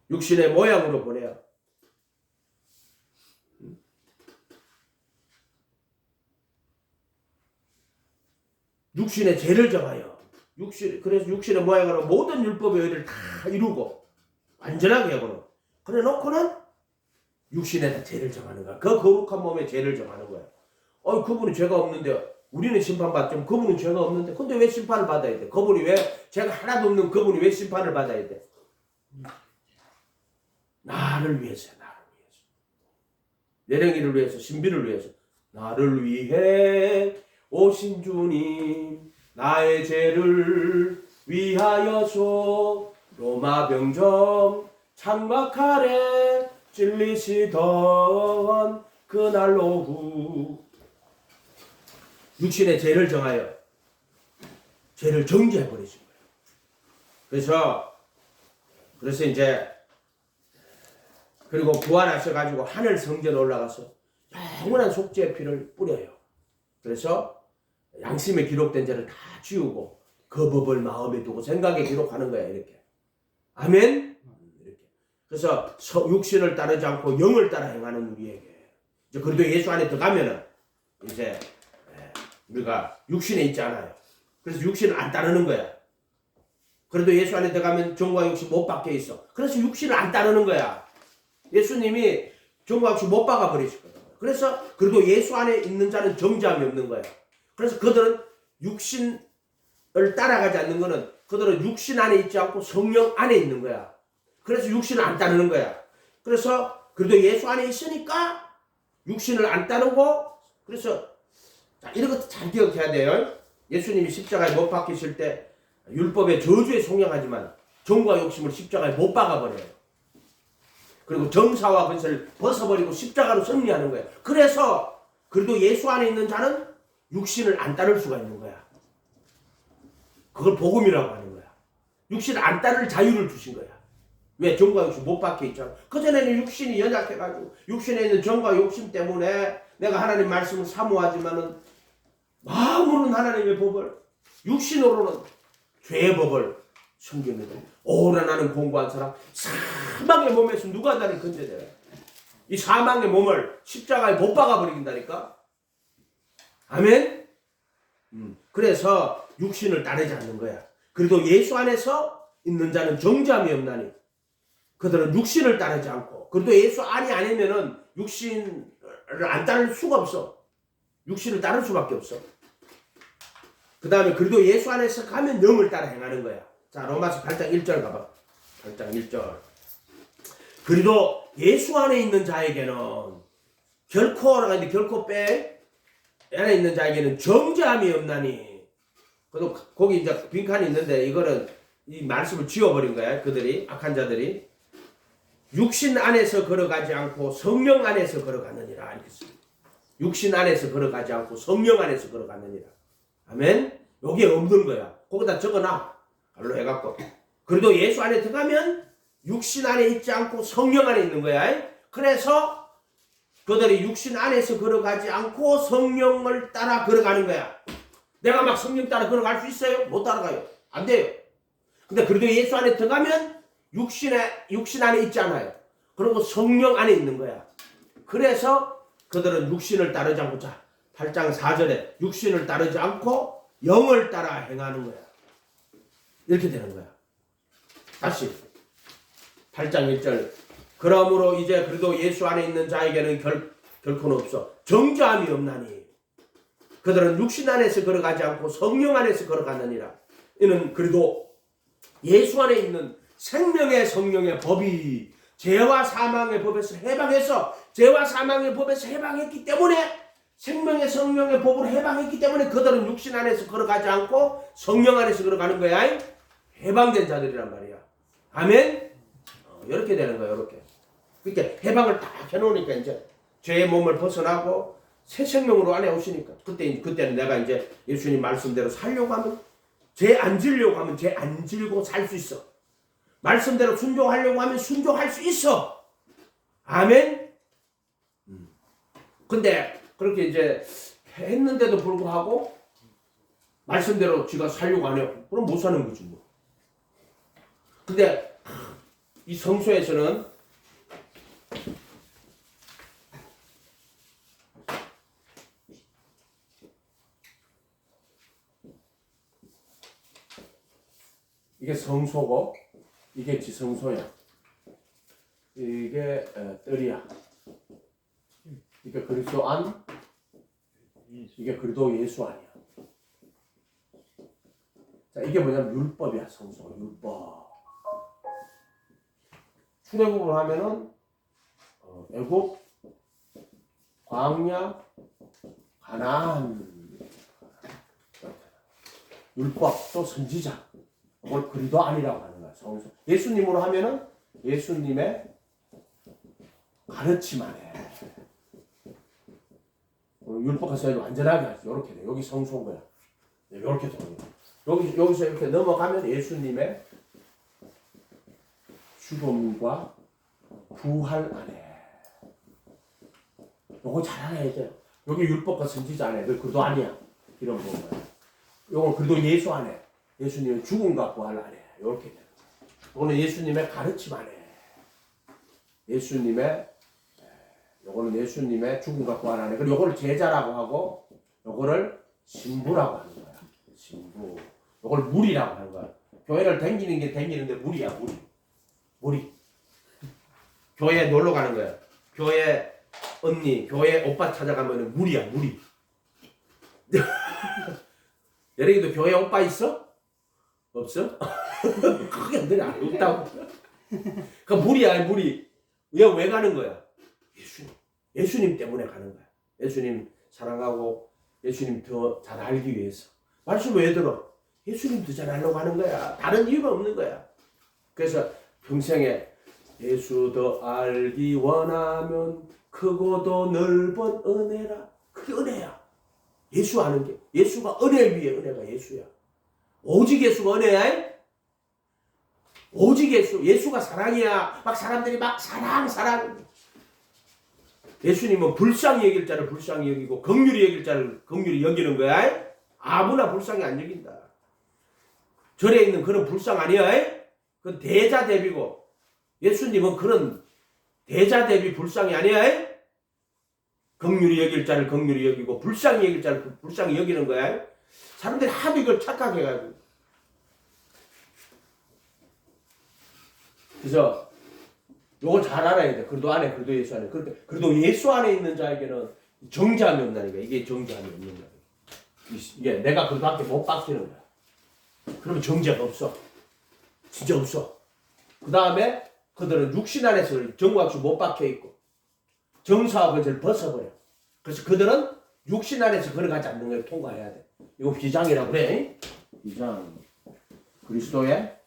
육신의 모양으로 보내요. 육신의 죄를 정하여 그래서 육신의 모양으로 모든 율법의 의를 다 이루고 완전하게 하고는 그래 놓고는 육신에다 죄를 정하는 거야. 그 거룩한 몸에 죄를 정하는 거야. 그분은 죄가 없는데 우리는 심판받지만 그분은 죄가 없는데 근데 왜 심판을 받아야 돼? 그분이 왜 죄가 하나도 없는 그분이 왜 심판을 받아야 돼? 나를 위해서. 내령이를 위해서, 신비를 위해서. 나를 위해 오신 주님, 나의 죄를 위하여서 로마 병정 장막 아래 찔리시던 그날 오후 육신의 죄를 정하여 죄를 정죄해 버리신 거예요. 그래서 이제 그리고 부활하셔가지고 하늘 성전에 올라가서 영원한 속죄의 피를 뿌려요. 그래서 양심에 기록된 죄를 다 지우고 그 법을 마음에 두고 생각에 기록하는 거야. 이렇게. 아멘. 이렇게. 그래서 육신을 따르지 않고 영을 따라 행하는 우리에게 이제 그래도 예수 안에 들어가면은 이제 우리가 육신에 있지 않아요. 그래서 육신을 안 따르는 거야. 그래도 예수 안에 들어가면 종과 육신 못 박혀 있어. 그래서 육신을 안 따르는 거야. 예수님이 종과 육신 못 박아 버리시거든. 그래서 그래도 예수 안에 있는 자는 정죄함이 없는 거야. 그래서 그들은 육신을 따라가지 않는 거는 그들은 육신 안에 있지 않고 성령 안에 있는 거야. 그래서 육신을 안 따르는 거야. 그래서 그래도 예수 안에 있으니까 육신을 안 따르고 그래서 자, 이런 것도 잘 기억해야 돼요. 예수님이 십자가에 못 박히실 때 율법의 저주에 속량하지만 정과 욕심을 십자가에 못 박아버려요. 그리고 정사와 근세를 벗어버리고 십자가로 승리하는 거예요. 그래서 그래도 예수 안에 있는 자는 육신을 안 따를 수가 있는 거야. 그걸 복음이라고 하는 거야. 육신을 안 따를 자유를 주신 거야. 왜? 정과 욕심 못 박혀 있잖아. 그전에는 육신이 연약해가지고 육신에 있는 정과 욕심 때문에 내가 하나님 말씀을 사모하지만은 마음으로는 하나님의 법을 육신으로는 죄의 법을 숨깁니다. 오라 나는 공부한 사람 사망의 몸에서 누가 나를 건져내라. 이 사망의 몸을 십자가에 못 박아버린다니까. 아멘. 그래서 육신을 따르지 않는 거야. 그래도 예수 안에서 있는 자는 정죄함이 없나니 그들은 육신을 따르지 않고 그래도 예수 안이 아니면은 육신을 안 따를 수가 없어. 육신을 따를 수밖에 없어. 그 다음에 그래도 예수 안에서 가면 영을 따라 행하는 거야. 자, 로마서 8장 1절 가봐. 8장 1절. 그래도 예수 안에 있는 자에게는 결코 빼 안에 있는 자에게는 정죄함이 없나니. 그래도 거기 이제 빈칸이 있는데 이거는 이 말씀을 지워버린 거야. 그들이 악한 자들이 육신 안에서 걸어가지 않고 성령 안에서 걸어가느니라. 이렇게 씁니다. 육신 안에서 걸어가지 않고 성령 안에서 걸어가느니라. 아멘. 여기에 없는 거야. 거기다 적어놔. 발로 해갖고. 그래도 예수 안에 들어가면 육신 안에 있지 않고 성령 안에 있는 거야. 그래서 그들이 육신 안에서 걸어가지 않고 성령을 따라 걸어가는 거야. 내가 막 성령 따라 걸어갈 수 있어요? 못 따라가요. 안 돼요. 근데 그래도 예수 안에 들어가면 육신 안에 있지 않아요. 그리고 성령 안에 있는 거야. 그래서 그들은 육신을 따르지 않고, 자, 8장 4절에 육신을 따르지 않고 영을 따라 행하는 거야. 이렇게 되는 거야. 다시 8장 1절, 그러므로 이제 그래도 예수 안에 있는 자에게는 결코는 없어 정죄함이 없나니 그들은 육신 안에서 걸어가지 않고 성령 안에서 걸어가느니라. 이는 그래도 예수 안에 있는 생명의 성령의 법이 죄와 사망의 법에서 해방해서, 죄와 사망의 법에서 해방했기 때문에, 생명의 성령의 법으로 해방했기 때문에 그들은 육신 안에서 걸어가지 않고 성령 안에서 걸어가는 거야. 해방된 자들이란 말이야. 아멘. 이렇게 되는 거야. 이렇게. 그러니까 해방을 딱 해놓으니까 이제 죄의 몸을 벗어나고 새 생명으로 안에 오시니까, 그때는 내가 이제 예수님 말씀대로 살려고 하면, 죄 안 지려고 하면 죄 안 질고 살 수 있어. 말씀대로 순종하려고 하면 순종할 수 있어. 아멘. 근데 그렇게 이제 했는데도 불구하고 말씀대로 지가 살려고 안 해요. 그럼 못 사는 거지 뭐. 근데 이 성소에서는 이게 성소고 이게 지성소야. 이게 뜰이야. 이게 그리스도 안, 이게 그리스도 예수 아니야. 자, 이게 뭐냐면 율법이야. 성소 율법. 출애굽을 하면은 애굽, 광야, 가나안, 율법 또 선지자. 그걸 그리스도 아니라고 하는 거야. 성소. 예수님으로 하면은 예수님의 가르침 안에 율법에서 완전하게 하죠. 이렇게 돼. 여기 성소인 거야. 이렇게 돼. 여기서 이렇게 넘어가면 예수님의 죽음과 부활 안에. 요거 잘 알아야 돼. 여기 율법과 선지자 안에. 그도 아니야. 이런 거야. 요건 그래도 예수 안에. 예수님의 죽음과 부활 안에. 이렇게 돼. 요거는 예수님의 가르침 안에. 요거는 예수님의 죽음과 부활 안에. 그리고 요거를 제자라고 하고, 요거를 신부라고 하는 거야. 신부. 요걸 무리라고 하는 거야. 교회를 댕기는 게 댕기는데 무리야, 무리. 교회 놀러 가는 거야. 교회 언니, 교회 오빠 찾아가면 무리야, 무리. 여러분도 교회 오빠 있어? 없어? 그게 안 돼. 없다고. 그 무리야, 무리. 왜 가는 거야? 예수님 때문에 가는 거야. 예수님 사랑하고 예수님 더 잘 알기 위해서. 말씀 왜 들어? 예수님 더 잘 알려고 하는 거야. 다른 이유가 없는 거야. 그래서 평생에 예수 더 알기 원하면 크고도 넓은 은혜라. 그게 은혜야. 예수 아는 게. 예수가 은혜 위에 은혜가 예수야. 오직 예수가 은혜야. 오직 예수가 사랑이야. 막 사람들이 막 사랑. 예수님은 불쌍히 여길 자를 불쌍히 여기고 긍휼히 여길 자를 긍휼히 여기는 거야. 아무나 불쌍히 안 여긴다. 절에 있는 그런 불쌍 아니야. 그건 대자 대비고, 예수님은 그런 대자 대비 불쌍이 아니야. 긍휼히 여길 자를 긍휼히 여기고 불쌍히 여길 자를 불쌍히 여기는 거야. 사람들이 하도 이걸 착각해가지고. 그래서 요걸 잘 알아야 돼. 그래도 안에, 그래도 예수 안에. 그래도 예수 안에 있는 자에게는 정죄함이 없다니까. 이게 정죄함이 없는 거야. 이게 내가 그 밖에 못 박히는 거야. 그러면 정죄가 없어. 진짜 없어. 그 다음에 그들은 육신 안에서 정과수 못 박혀 있고 정사와 권세를 벗어버려. 그래서 그들은 육신 안에서 걸어가지 않는 걸 통과해야 돼. 이거 비장이라고 그래. 비장. 그리스도의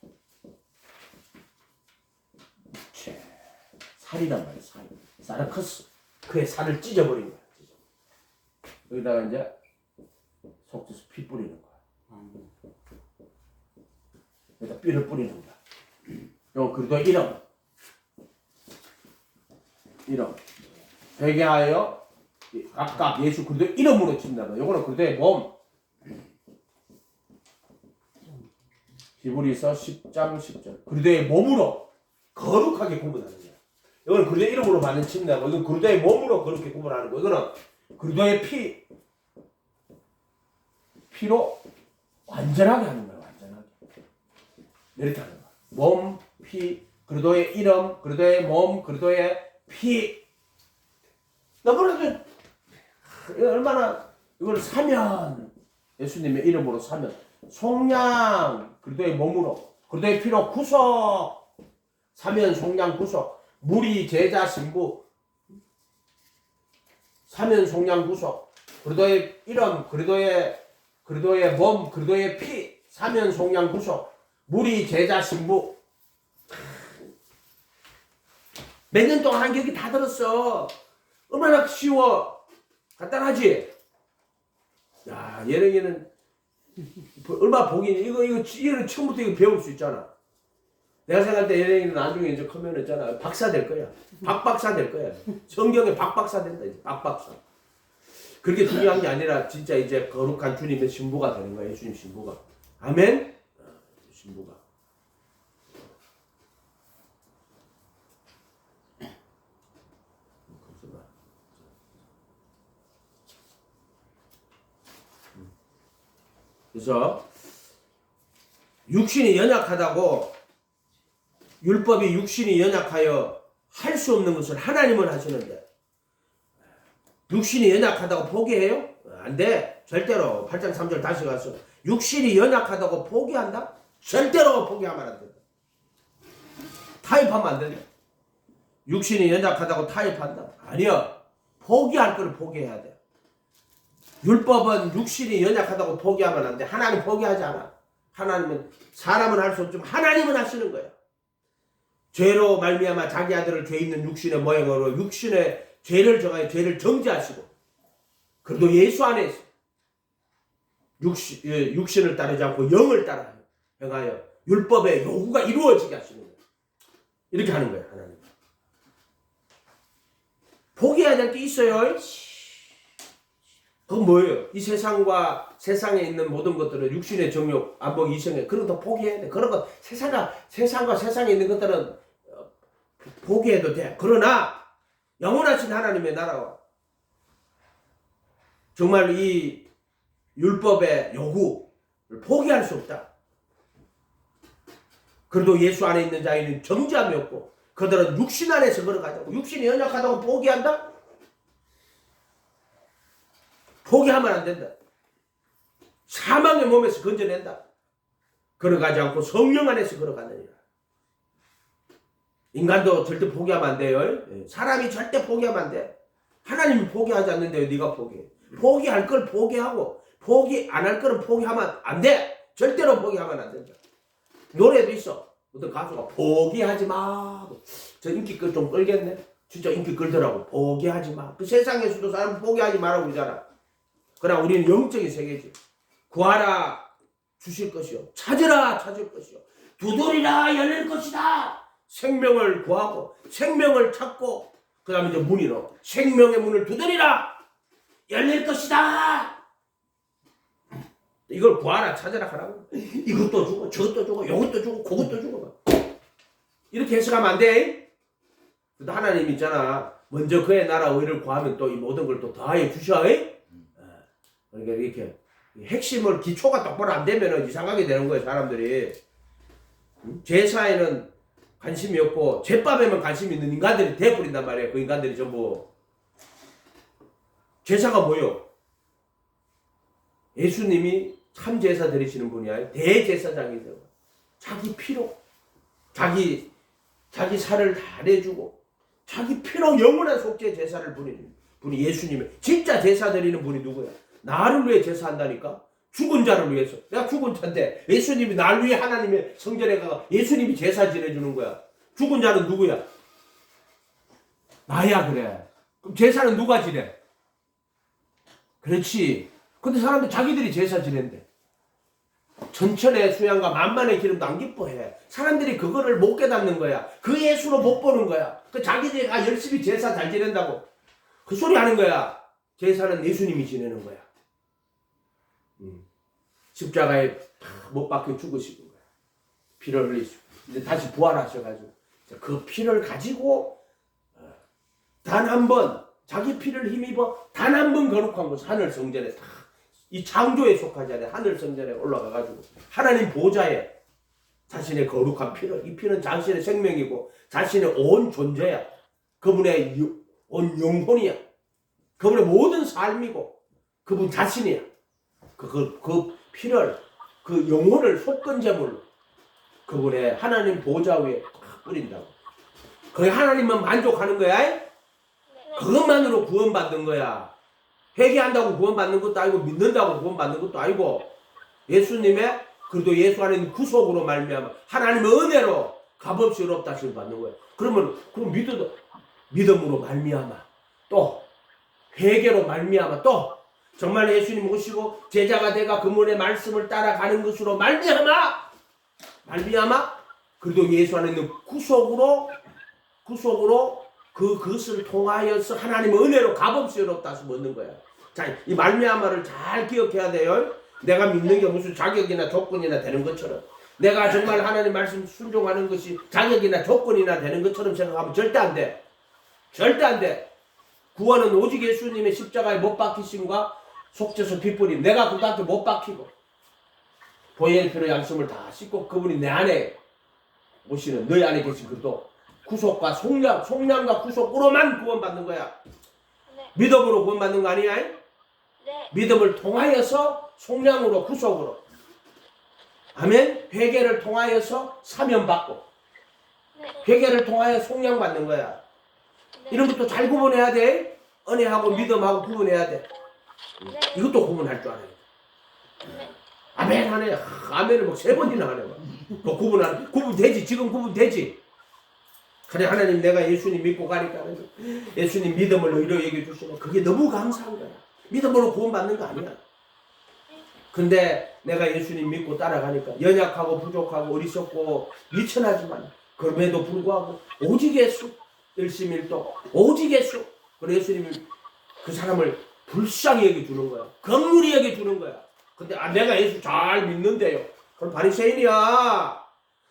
살이란 말이야. 사르커스. 그의 살을 찢어버린 거야. 여기다가 이제 속에서 피 뿌리는 거야. 여기다 삐를 뿌리는 거야. 요 그리고 이름. 회개하여 각각 예수 그리스도의 이름으로 침례하라. 요거는 그리스도의 몸. 히브리서 10장 10절. 그리스도의 몸으로 거룩하게 구분하는 거야. 이거는 그리스도의 이름으로 받는 침례하고, 이건 그리스도의 몸으로 그렇게 구분하는 거. 이거는 그리스도의 피로 완전하게 하는 거야. 완전하게. 이렇게 하는 거야. 몸, 피, 그리스도의 이름, 그리스도의 몸, 그리스도의 피. 너무나도 얼마나 이걸 사면, 예수님의 이름으로 사면, 속량 그리스도의 몸으로, 그리스도의 피로 구속, 사면 속량 구속, 무리 제자 신부, 사면 속량 구속, 그리스도의 이름, 그리스도의 몸, 그리스도의 피, 사면 속량 구속, 무리 제자 신부. 몇 년 동안 한 격이 다 들었어. 얼마나 쉬워. 간단하지? 야, 예령이는 얼마나 복이니? 이거는 처음부터 이거 배울 수 있잖아. 내가 생각할 때 예령이는 나중에 이제 크면 있잖아. 박사 될 거야. 박박사 될 거야. 성경에 박박사 된다. 이제 박박사. 그렇게 중요한 게 아니라 진짜 이제 거룩한 주님의 신부가 되는 거야. 예수님 신부가. 아멘? 신부가. 그래서 육신이 연약하다고, 율법이 육신이 연약하여 할 수 없는 것을 하나님은 하시는데 육신이 연약하다고 포기해요? 안 돼. 절대로. 8장 3절 다시 가서 육신이 연약하다고 포기한다? 절대로 포기하면 안 된다. 타협하면 안 된다. 육신이 연약하다고 타협한다? 아니야. 포기할 걸 포기해야 돼. 율법은 육신이 연약하다고 포기하면 안 돼. 하나님 포기하지 않아. 하나님은, 사람은 할 수 없지만 하나님은 하시는 거야. 죄로 말미암아 자기 아들을 죄 있는 육신의 모양으로 육신의 죄를 정하여 죄를 정죄하시고, 그래도 예수 안에서 육신을 따르지 않고 영을 따라 행하여 율법의 요구가 이루어지게 하시는 거야. 이렇게 하는 거야, 하나님. 포기해야 될 게 있어요. 그건 뭐예요? 이 세상과 세상에 있는 모든 것들은 육신의 정욕, 안목, 이성에 그런 거 포기해야 돼. 그런 거 세상과 세상에 있는 것들은 포기해도 돼. 그러나 영원하신 하나님의 나라와 정말 이 율법의 요구를 포기할 수 없다. 그래도 예수 안에 있는 자에는 정죄함이 없고 그들은 육신 안에서 걸어가자고. 육신이 연약하다고 포기한다? 포기하면 안 된다. 사망의 몸에서 건져낸다. 걸어가지 않고 성령 안에서 걸어가느니라. 인간도 절대 포기하면 안 돼요. 사람이 절대 포기하면 안 돼. 하나님이 포기하지 않는데요. 네가 포기해. 포기할 걸 포기하고 포기 안 할 거는 포기하면 안 돼. 절대로 포기하면 안 된다. 노래도 있어. 어떤 가수가 포기하지 마. 저 인기 좀 끌겠네. 진짜 인기 끌더라고. 포기하지 마. 그 세상에서도 사람 포기하지 말라고 그러잖아. 그러나 우리는 영적인 세계지. 구하라 주실 것이요. 찾으라 찾을 것이요. 두드리라 열릴 것이다. 생명을 구하고 생명을 찾고 그 다음에 이제 문이로 생명의 문을 두드리라 열릴 것이다. 이걸 구하라 찾으라 하라고. 이것도 주고 저것도 주고 이것도 주고 그것도 주고 이렇게 해석하면 안 돼. 근데 하나님 있잖아. 먼저 그의 나라 의를 구하면 또 이 모든 걸 또 더하여 주셔. 그러니까 이렇게 핵심을 기초가 똑바로 안 되면 이상하게 되는 거예요. 사람들이. 제사에는 관심이 없고 제밥에만 관심이 있는 인간들이 돼버린단 말이에요. 그 인간들이 전부. 제사가 뭐요? 예수님이 참 제사 드리시는 분이야. 대제사장이세요. 자기 피로 자기 살을 다 내주고 자기 피로 영원한 속죄 제사를 부리는 분이 예수님이에요. 진짜 제사 드리는 분이 누구야? 나를 위해 제사한다니까? 죽은 자를 위해서. 내가 죽은 자인데 예수님이 나를 위해 하나님의 성전에 가서 예수님이 제사 지내주는 거야. 죽은 자는 누구야? 나야. 그래. 그럼 제사는 누가 지내? 그렇지. 근데 사람들 자기들이 제사 지낸대. 천천의 수양과 만만의 기름도 안 기뻐해. 사람들이 그거를 못 깨닫는 거야. 그 예수로 못 보는 거야. 그 자기들이 열심히 제사 잘 지낸다고. 그 소리 하는 거야. 제사는 예수님이 지내는 거야. 십자가에 못 박혀 죽으시는 거야. 피를 흘리시고 이제 다시 부활하셔가지고 그 피를 가지고 단 한 번 자기 피를 힘입어 단 한 번 거룩한 곳 하늘 성전에 이 창조에 속하지 않은 하늘 성전에 올라가가지고 하나님 보좌에 자신의 거룩한 피를, 이 피는 자신의 생명이고 자신의 온 존재야. 그분의 온 영혼이야. 그분의 모든 삶이고 그분 자신이야. 그 피를, 그 영혼을 속건제물로 그분의 하나님 보좌 위에 뿌린다고. 거기 하나님만 만족하는 거야. 그것만으로 구원받는 거야. 회개한다고 구원받는 것도 아니고 믿는다고 구원받는 것도 아니고 예수님의 그래도 예수 안에 있는 구속으로 말미암아 하나님의 은혜로 값없이 의롭다 하심을 받는 거야. 그럼 믿음으로 말미암아 또 회개로 말미암아 또 정말 예수님 오시고 제자가 돼가 그분의 말씀을 따라가는 것으로 말미암아 그래도 예수 안에 있는 구속으로 그것을 통하여서 하나님의 은혜로 값없이 의롭다 하심을 얻는 거야. 자, 이 말미암아를 잘 기억해야 돼요. 내가 믿는 게 무슨 자격이나 조건이나 되는 것처럼 내가 정말 하나님 말씀 순종하는 것이 자격이나 조건이나 되는 것처럼 생각하면 절대 안 돼. 절대 안 돼. 구원은 오직 예수님의 십자가에 못 박히심과 속죄서 빗뿌림. 내가 그 앞에 못 박히고 보혈 피로 양심을 다 씻고 그분이 내 안에 오시는 너희 안에 계신 그도 구속과 속량과 구속으로만 구원받는 거야. 네. 믿음으로 구원받는 거 아니야? 네. 믿음을 통하여서 속량으로 구속으로 아멘. 회개를 통하여서 사면받고 네. 회개를 통하여 속량받는 거야. 네. 이런 것도 잘 구분해야 돼. 은혜하고 믿음하고 구분해야 돼. 네. 이것도 구분할 줄 알아야 돼. 네. 아멘 하네. 아멘을 막 3번이나 하네. 그 구분되지. 지금 구분되지. 그래 하나님 내가 예수님 믿고 가니까 예수님 믿음을 의로 얘기해 주시면 그게 너무 감사한 거야. 믿음으로 구원받는 거 아니야. 근데 내가 예수님 믿고 따라가니까 연약하고 부족하고 어리석고 미천하지만 그럼에도 불구하고 오직 예수 열심히 일도 오직 예수 그래 예수님이 그 사람을 불쌍히 여겨주는 거야. 긍휼히 여겨주는 거야. 근데 내가 예수 잘 믿는데요. 그럼 바리새인이야.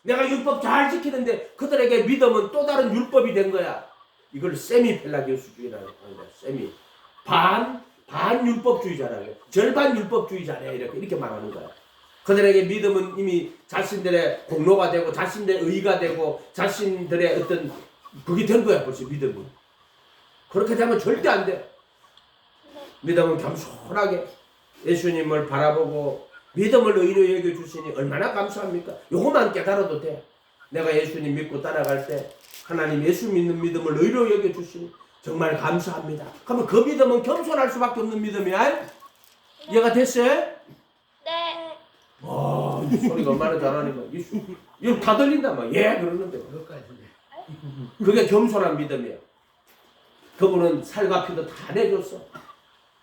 내가 율법 잘 지키는데 그들에게 믿음은 또 다른 율법이 된 거야. 이걸 세미펠라기오스주의라고 하는 거야. 세미. 반 율법주의자라고 해. 절반 율법주의자래. 이렇게 말하는 거야. 그들에게 믿음은 이미 자신들의 공로가 되고 자신들의 의가 되고 자신들의 어떤 그게 된 거야. 벌써 믿음이. 그렇게 되면 절대 안 돼. 믿음은 겸손하게 예수님을 바라보고 믿음을 의로 여겨주시니 얼마나 감사합니까? 요것만 깨달아도 돼. 내가 예수님 믿고 따라갈 때 하나님 예수 믿는 믿음을 의로 여겨주시니 정말 감사합니다. 그러면 그 믿음은 겸손할 수밖에 없는 믿음이야. 이해가 됐어요? 네. 와, 이 소리가 얼마나 잘하니까 이거 다 들린다 막. 예 그러는데 그게 겸손한 믿음이야. 그분은 살과 피도 다 내줬어.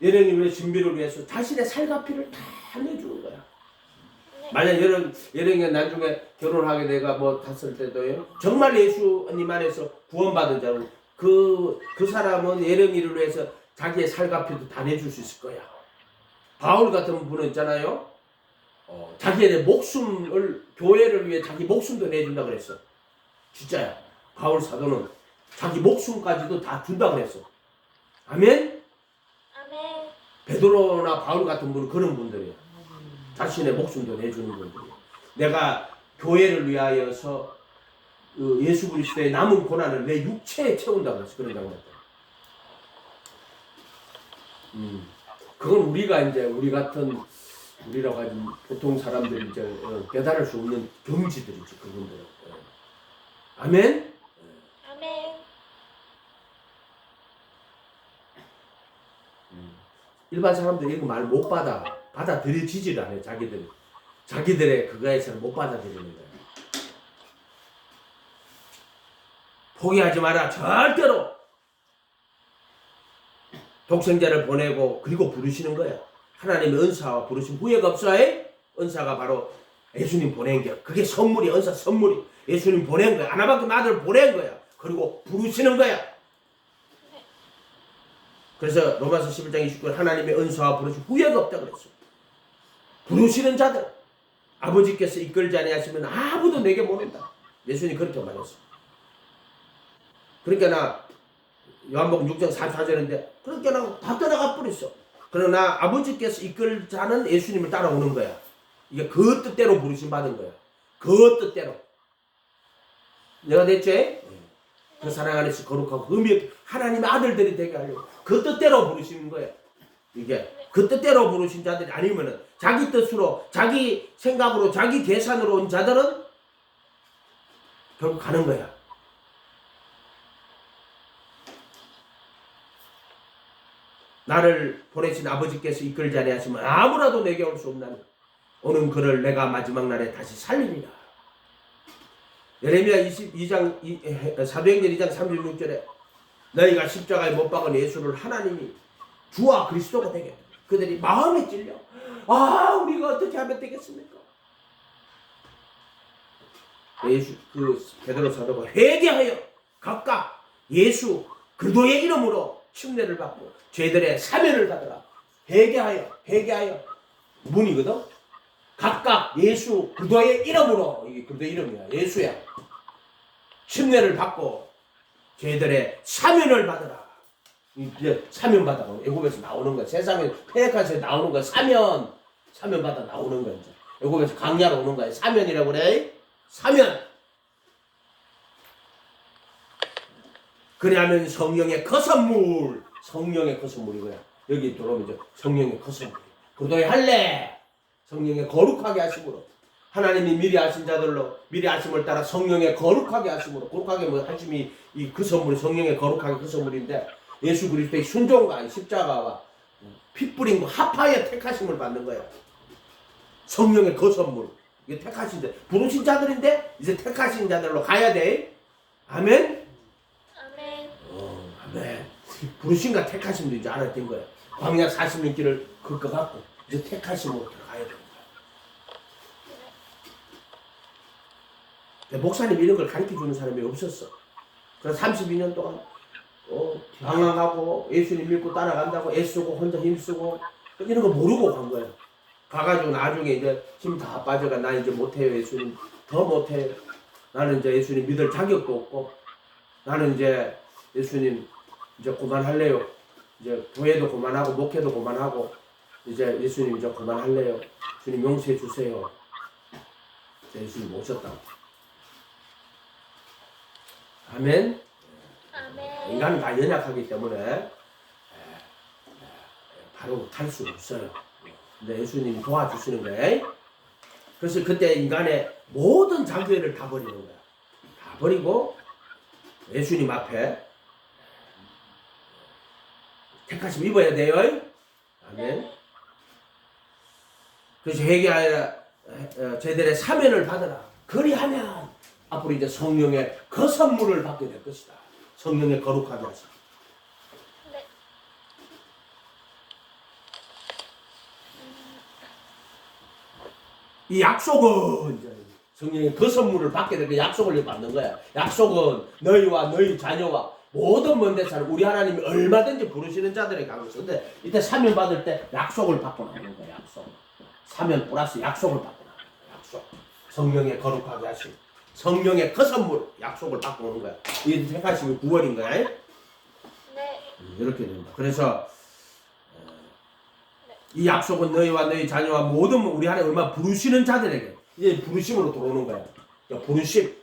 예령님의 신비를 위해서 자신의 살과 피를 다 내주는 거야. 만약 예령이가 나중에 결혼하게 내가 뭐 갔을 때도요. 정말 예수님 안에서 구원받은 자로 그 사람은 예령이를 위해서 자기의 살과 피도 다 내줄 수 있을 거야. 바울 같은 분은 있잖아요. 자기의 목숨을 교회를 위해 자기 목숨도 내준다 그랬어. 진짜야. 바울 사도는 자기 목숨까지도 다 준다 그랬어. 아멘. 아멘. 베드로나 바울 같은 분은 그런 분들이야. 자신의 목숨도 내주는 분들이야. 내가 교회를 위하여서 예수 그리스도의 남은 고난을 내 육체에 채운다고 했어. 그런 장면. 그건 우리가 이제 우리 같은 우리라고 하지 보통 사람들이 이제 깨달을 수 없는 경지들이지 그분들은. 아멘. 아멘. 일반 사람들이 이거 말 못 받아들여지지를 않아요. 자기들의 그거에서는 못 받아들이는 거예요. 포기하지 마라. 절대로. 독생자를 보내고 그리고 부르시는 거야. 하나님의 은사와 부르신 후회가 없어요. 은사가 바로 예수님 보낸 게 그게 선물이 은사 선물이 예수님 보낸 거야. 하나밖에 아들을 보낸 거야. 그리고 부르시는 거야. 그래서 로마서 11장 29절 하나님의 은사와 부르심 후회가 없다 그랬어요. 부르시는 자들 아버지께서 이끌지 아니하시면 아무도 내게 모른다. 예수님이 그렇게 말했어요. 그러니까 나 요한복음 6장 44절인데 그러니까 나 다 떠나가 버렸어. 그러나 아버지께서 이끌 자는 예수님을 따라오는 거야. 이게 그 뜻대로 부르심 받은 거야. 그 뜻대로. 내가 됐지? 그 사랑 안에서 거룩하고 의미 하나님의 아들들이 되게 하려고 그 뜻대로 부르시는 거예요. 이게 그 뜻대로 부르신 자들이 아니면은 자기 뜻으로 자기 생각으로 자기 계산으로 온 자들은 결국 가는 거야. 나를 보내신 아버지께서 이끌지 아니하시면 아무라도 내게 올 수 없나니 오는 그를 내가 마지막 날에 다시 살리리라. 예레미야 22장 사도행전 2장 36절에 너희가 십자가에 못 박은 예수를 하나님이 주와 그리스도가 되게 그들이 마음에 찔려 우리가 어떻게 하면 되겠습니까? 예수 그 베드로 사도가 회개하여 각각 예수 그리스도의 이름으로 침례를 받고 죄들의 사면을 받으라. 회개하여 문이거든. 각각 예수 그리스도의 이름으로 이게 그리스도의 이름이야. 예수야. 침례를 받고 죄들의 사면을 받으라. 이제 사면 받아 애굽에서 나오는 거야. 세상에 폐역해서 나오는 거야. 사면 받아 나오는 거야. 이제 애굽에서 강야로 오는 거야. 사면이라고 그래. 사면. 그래야면 성령의 거선물. 성령의 거선물이 거야. 여기 들어오면 이제 성령의 거선물. 그리스도의 할례. 성령의 거룩하게 하심으로 하나님이 미리 아신 자들로 미리 아심을 따라 성령의 거룩하게 하심으로 거룩하게 뭐 하심이 이 그 선물이 성령의 거룩하게 그 선물인데 예수 그리스도의 순종과 십자가와 피 뿌린 거 합하여 택하심을 받는 거야. 성령의 그 선물 이게 택하신 자 부르신 자들인데 이제 택하신 자들로 가야 돼. 아멘. 아멘. 아멘. 부르신가 택하심도 이제 알아야 된 거야. 광야 40년 길을 그거 갖고 이제 택하심으로 들어가야 돼. 목사님 이런 걸 가르쳐주는 사람이 없었어. 그래서 32년 동안 방황하고 예수님 믿고 따라간다고 애쓰고 혼자 힘쓰고 이런 거 모르고 간 거예요. 가가지고 나중에 이제 힘 다 빠져가 나 이제 못해요. 예수님 더 못해요. 나는 이제 예수님 믿을 자격도 없고 나는 이제 예수님 이제 그만할래요. 이제 교회도 그만하고 목회도 그만하고 이제 예수님 이제 그만할래요. 주님 용서해 주세요. 예수님 오셨다고. 아멘. 아멘. 인간은 다 연약하기 때문에 바로 갈 수 없어요. 근데 예수님이 도와주시는 거예요. 그래서 그때 인간의 모든 장애를 다 버리는 거야. 다 버리고 예수님 앞에 택하심 입어야 돼요. 아멘. 그래서 회개하여 제들의 사면을 받으라. 그리하면 앞으로 이제 성령의 그 선물을 받게 될 것이다. 성령의 거룩하게 하시고. 네. 이 약속은 이제 성령의 그 선물을 받게 될 그 약속을 받는 거야. 약속은 너희와 너희 자녀와 모든 먼데 사는 우리 하나님이 얼마든지 부르시는 자들에게 하고 있어. 근데 이때 사면 받을 때 약속을 받고 나오는 거야. 약속. 사면 플러스 약속을 받고 나오는 거야. 약속. 성령의 거룩하게 하시고. 성령의 그 선물 약속을 받고 오는 거야. 이게 택하심이 9월인 거야. 네. 이렇게 된다. 그래서 이 약속은 너희와 너희 자녀와 모든 우리 하나님 얼마 부르시는 자들에게 이제 부르심으로 들어오는 거야. 부르심,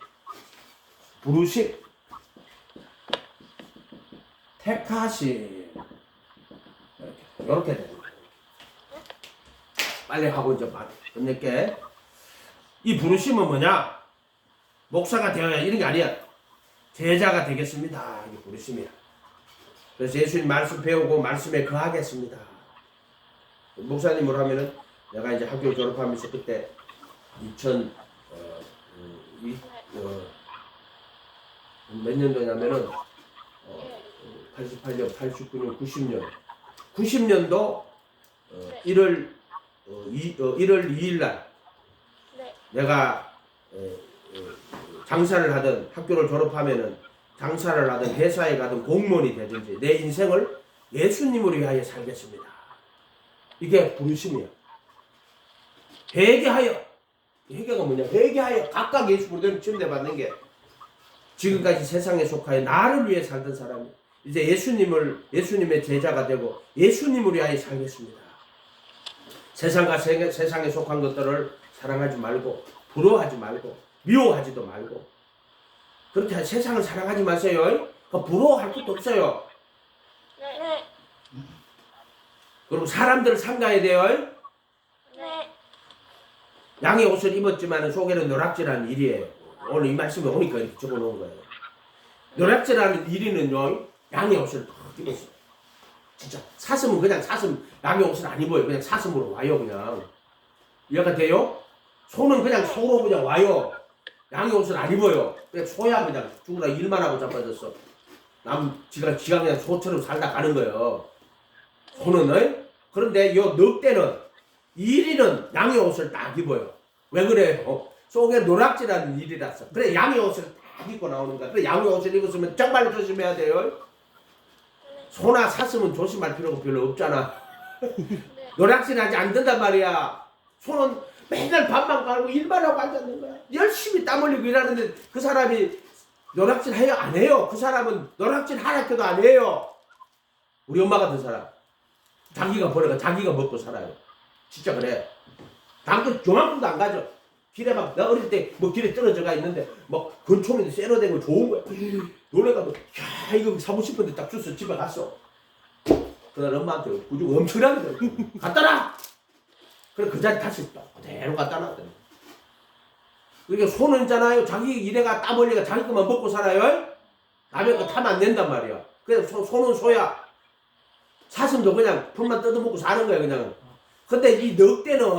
택하심 이렇게 되는 거야. 빨리 하고 이제 말 끝낼게. 이 부르심은 뭐냐? 목사가 되어야 이런 게 아니야. 제자가 되겠습니다. 이게 부르심이야. 그래서 예수님 말씀 배우고 말씀에 거하겠습니다. 목사님으로 하면은 내가 이제 학교 졸업하면서 그때 2000 몇 년도냐면은 88년, 89년, 90년 90년도 1월 2일 날 내가 장사를 하든 학교를 졸업하면은 장사를 하든 회사에 가든 공무원이 되든지 내 인생을 예수님을 위하여 살겠습니다. 이게 부르심이야. 회개하여. 회개가 뭐냐? 회개하여 각각 예수 그리스도를 침대 받는 게 지금까지 세상에 속하여 나를 위해 살던 사람이 이제 예수님의 제자가 되고 예수님을 위하여 살겠습니다. 세상과 세상에 속한 것들을 사랑하지 말고 부러워하지 말고 미워하지도 말고 그렇게 세상을 사랑하지 마세요. 부러워할 것도 없어요. 네. 그리고 사람들을 삼가야 돼요. 네. 양의 옷을 입었지만 속에는 노략질하는 일이에요. 오늘 이 말씀이 오니까 이렇게 적어놓은 거예요. 노략질하는 일이는요, 양의 옷을 딱 입었어요. 진짜 사슴은 그냥 양의 옷을 안 입어요. 그냥 사슴으로 와요. 그냥 이해가 돼요? 소는 그냥 소로 그냥 와요. 양의 옷을 안 입어요. 그냥 소야 그냥 죽으라 일만 하고 자빠졌어. 지가 그냥 소처럼 살다 가는 거예요. 소는. 그런데 요 늑대는 이리는 양의 옷을 딱 입어요. 왜 그래요? 속에 노략질하는 일이라서. 그래 양의 옷을 딱 입고 나오는 거야. 그래 양의 옷을 입었으면 정말 조심해야 돼요. 소나 사슴은 조심할 필요가 별로 없잖아. 노략질하지 않는단 말이야. 소는 맨날 밥만 깔고 일만 하고 앉았는 거야. 열심히 땀 흘리고 일하는데 그 사람이 노략질 해요? 안 해요. 그 사람은 노략질 하라켜도 안 해요. 우리 엄마 같은 사람. 자기가 벌어가 자기가 먹고 살아요. 진짜 그래. 당근 요만큼도 안 가져. 길에 막, 나 어릴 때 뭐 길에 떨어져가 있는데 막 근총인데 쇠로 된 거 좋은 거야. 노래가 야 이거 사고 싶은데 딱 주서 집에 갔어. 그날 엄마한테 구주고 엄청나게 갖다 놔! 그래 그 자리 다시 그대로 갖다 놨더니. 그러니까 소는 있잖아요. 자기 일해가 땀 흘리가 자기 것만 먹고 살아요. 남의 거 타면 안 된단 말이야. 그래서 소는 소야. 사슴도 그냥 풀만 뜯어먹고 사는 거야 그냥. 근데 이 늑대는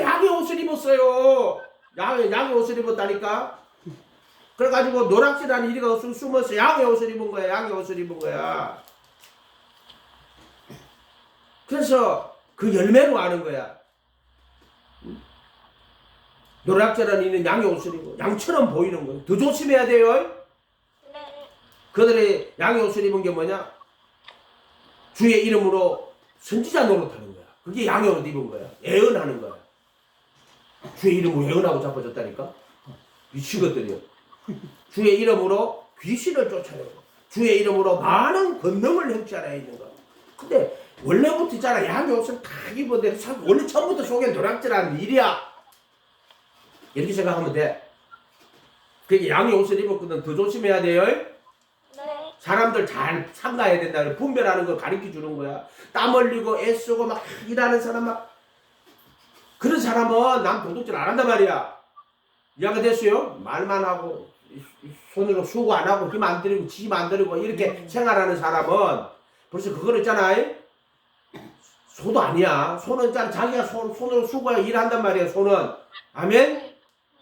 양의 옷을 입었어요. 양의 옷을 입었다니까. 그래가지고 노략질하는 이리가 숨어서 양의 옷을 입은 거야. 양의 옷을 입은 거야. 그래서 그 열매로 아는 거야. 노략질하는 이는 양의 옷을 입고 양처럼 보이는 거야. 더 조심해야 돼요. 네. 그들이 양의 옷을 입은 게 뭐냐? 주의 이름으로 선지자 노릇하는 거야. 그게 양의 옷 입은 거야. 예언하는 거야. 주의 이름으로 예언하고 자빠졌다니까. 미친 것들이요. 주의 이름으로 귀신을 쫓아내고 주의 이름으로 많은 권능을 행치하라 있는 거야. 근데 원래부터 있잖아. 양의 옷을 다 입었는데 원래 처음부터 속에 노략질하는 일이야. 이렇게 생각하면 돼. 그게 양의 옷을 입었거든. 더 조심해야 돼요. 네. 사람들 잘 삼가야 된다. 분별하는 걸 가르쳐 주는 거야. 땀 흘리고 애쓰고 막 일하는 사람 막 그런 사람은 남 도둑질 안 한단 말이야. 이해가 됐어요? 말만 하고 손으로 수고 안 하고 힘 안 들이고 지 안 들이고 이렇게 생활하는 사람은 벌써 그거는 있잖아. 소도 아니야. 소는 있잖아. 자기가 손으로 수고하고 일한단 말이야. 소는. 아멘?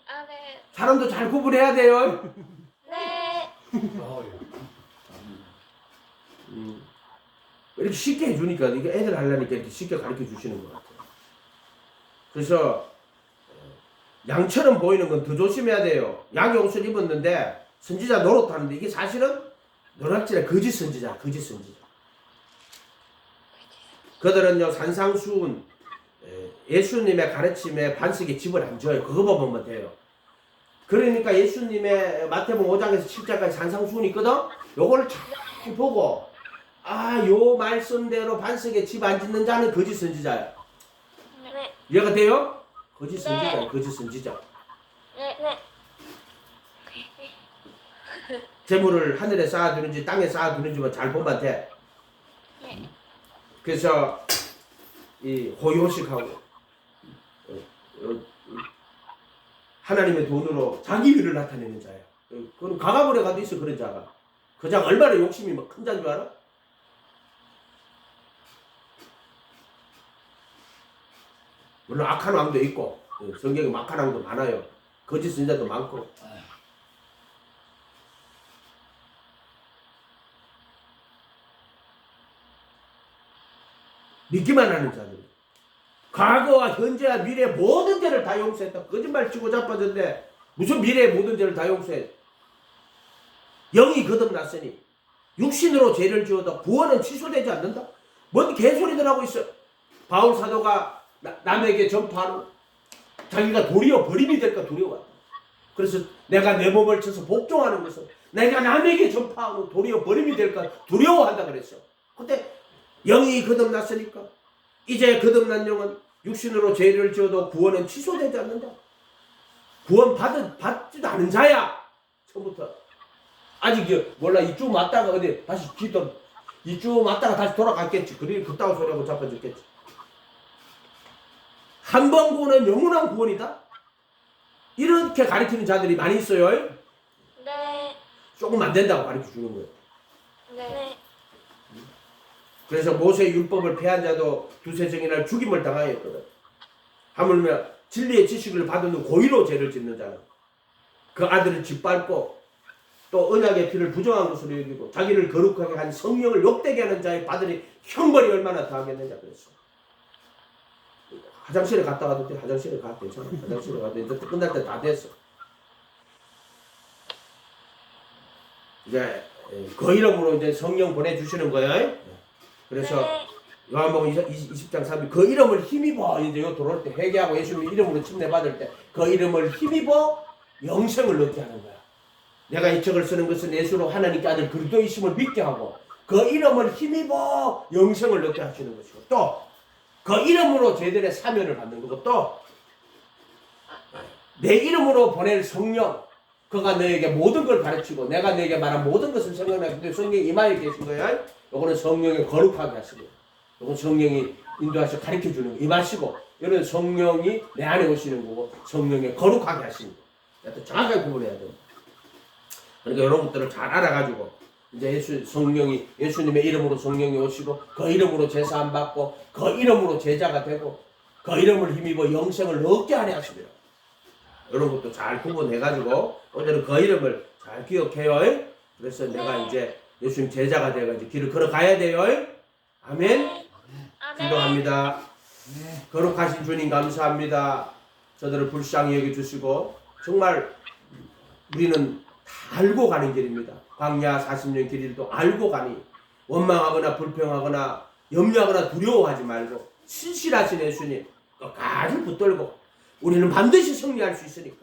아멘. 사람도 잘 구분해야 돼요. 네. 이렇게 쉽게 해주니까 이게 애들 하려니까 이렇게 쉽게 가르쳐 주시는 것 같아요. 그래서 양처럼 보이는 건 더 조심해야 돼요. 양의 옷을 입었는데 선지자 노릇하는데 이게 사실은 노략질의 거짓 선지자. 그들은요 산상수훈 예수님의 가르침에 반석에 집을 안 지어요. 그거 보면 돼요. 그러니까 예수님의 마태복음 5장에서 7장까지 산상수훈이 있거든. 요거를 잘 보고 요 말씀대로 반석에 집 안 짓는 자는 거짓 선지자야. 네. 이해가 돼요? 거짓 선지자야. 거짓 선지자. 네. 재물을 하늘에 쌓아두는지 땅에 쌓아두는지만 잘 보면 돼. 네. 그래서 이 호요식하고 하나님의 돈으로 자기 위를 나타내는 자야. 그건 가가물에 가도 있어 그런 자가. 그 자가 얼마나 욕심이 막 큰 자인 줄 알아? 물론 악한 왕도 있고 성경에 악한 왕도 많아요. 거짓 선지자도 많고. 믿기만 하는 자들. 과거와 현재와 미래 모든 죄를 다 용서했다. 거짓말 치고 자빠졌는데 무슨 미래의 모든 죄를 다 용서해. 영이 거듭났으니 육신으로 죄를 지어도 구원은 취소되지 않는다. 뭔 개소리들 하고 있어. 바울 사도가 남에게 전파하는 자기가 도리어 버림이 될까 두려워한다. 그래서 내가 내 몸을 쳐서 복종하는 것은 내가 남에게 전파하는 도리어 버림이 될까 두려워한다 그랬어. 근데 영이 거듭났으니까 이제 거듭난 영은 육신으로 죄를 지어도 구원은 취소되지 않는다. 구원 받지도 않은 자야. 처음부터. 아직 몰라 이쪽 맞다가 어디 다시 뒤도 이쪽 맞다가 다시 돌아갔겠지. 그리 그따위 소리하고 잡아줬겠지. 한 번 구원은 영원한 구원이다. 이렇게 가르치는 자들이 많이 있어요. 네. 조금 안 된다고 가르쳐 주는 거예요. 네. 그래서 모세 율법을 폐한 자도 두세 정이나 죽임을 당하였거든. 하물며 진리의 지식을 받은 고의로 죄를 짓는 자는 그 아들을 짓밟고 또 언약의 피를 부정한 것으로 여기고 자기를 거룩하게 한 성령을 욕되게 하는 자의 받으니 형벌이 얼마나 더하겠느냐 그랬어. 화장실에 갔다 와도 돼. 화장실에 가도 괜찮아. 화장실에 가도 돼. 끝날 때 다 됐어. 이제 그 이름으로 이제 성령 보내주시는 거예요. 그래서 네. 요한복음 20장 3절 그 이름을 힘입어 이제 요 들어올 때 회개하고 예수님 이름으로 침례받을 때 그 이름을 힘입어 영생을 얻게 하는 거야. 내가 이 책을 쓰는 것은 예수로 하나님께 아들 그리스도이심을 믿게 하고 그 이름을 힘입어 영생을 얻게 하시는 것이고 또 그 이름으로 저희들의 사면을 받는 거고 또 내 이름으로 보낼 성령 그가 너에게 모든 걸 가르치고 내가 너에게 말한 모든 것을 생각나게 근데 성령이 이마에 계신 거야. 요거는 성령이 거룩하게 하시고 요건 성령이 인도하셔 가르쳐 주는 거 임하시고 이런 성령이 내 안에 오시는 거고 성령이 거룩하게 하시는 거 정확하게 구분해야 돼요. 그러니까 이런 것들을 잘 알아가지고 이제 성령이 예수님의 이름으로 성령이 오시고 그 이름으로 제사함 받고 그 이름으로 제자가 되고 그 이름을 힘입어 영생을 얻게 하려 하시더라. 이런 것도 잘 구분해가지고 오늘은 그 이름을 잘 기억해요. 그래서 내가 이제 예수님 제자가 돼가지고 길을 걸어가야 돼요. 아멘. 아멘. 기도합니다. 거룩하신 주님 감사합니다. 저들을 불쌍히 여겨주시고 정말 우리는 다 알고 가는 길입니다. 광야 40년 길이도 알고 가니 원망하거나 불평하거나 염려하거나 두려워하지 말고 신실하신 예수님 끝까지 붙들고 우리는 반드시 승리할 수 있으니까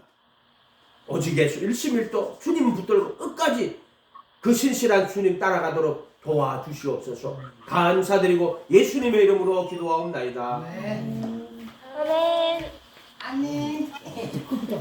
오직 예수 일심일도 주님 붙들고 끝까지 그 신실한 주님 따라가도록 도와주시옵소서. 감사드리고 예수님의 이름으로 기도하옵나이다. 아멘. 아멘.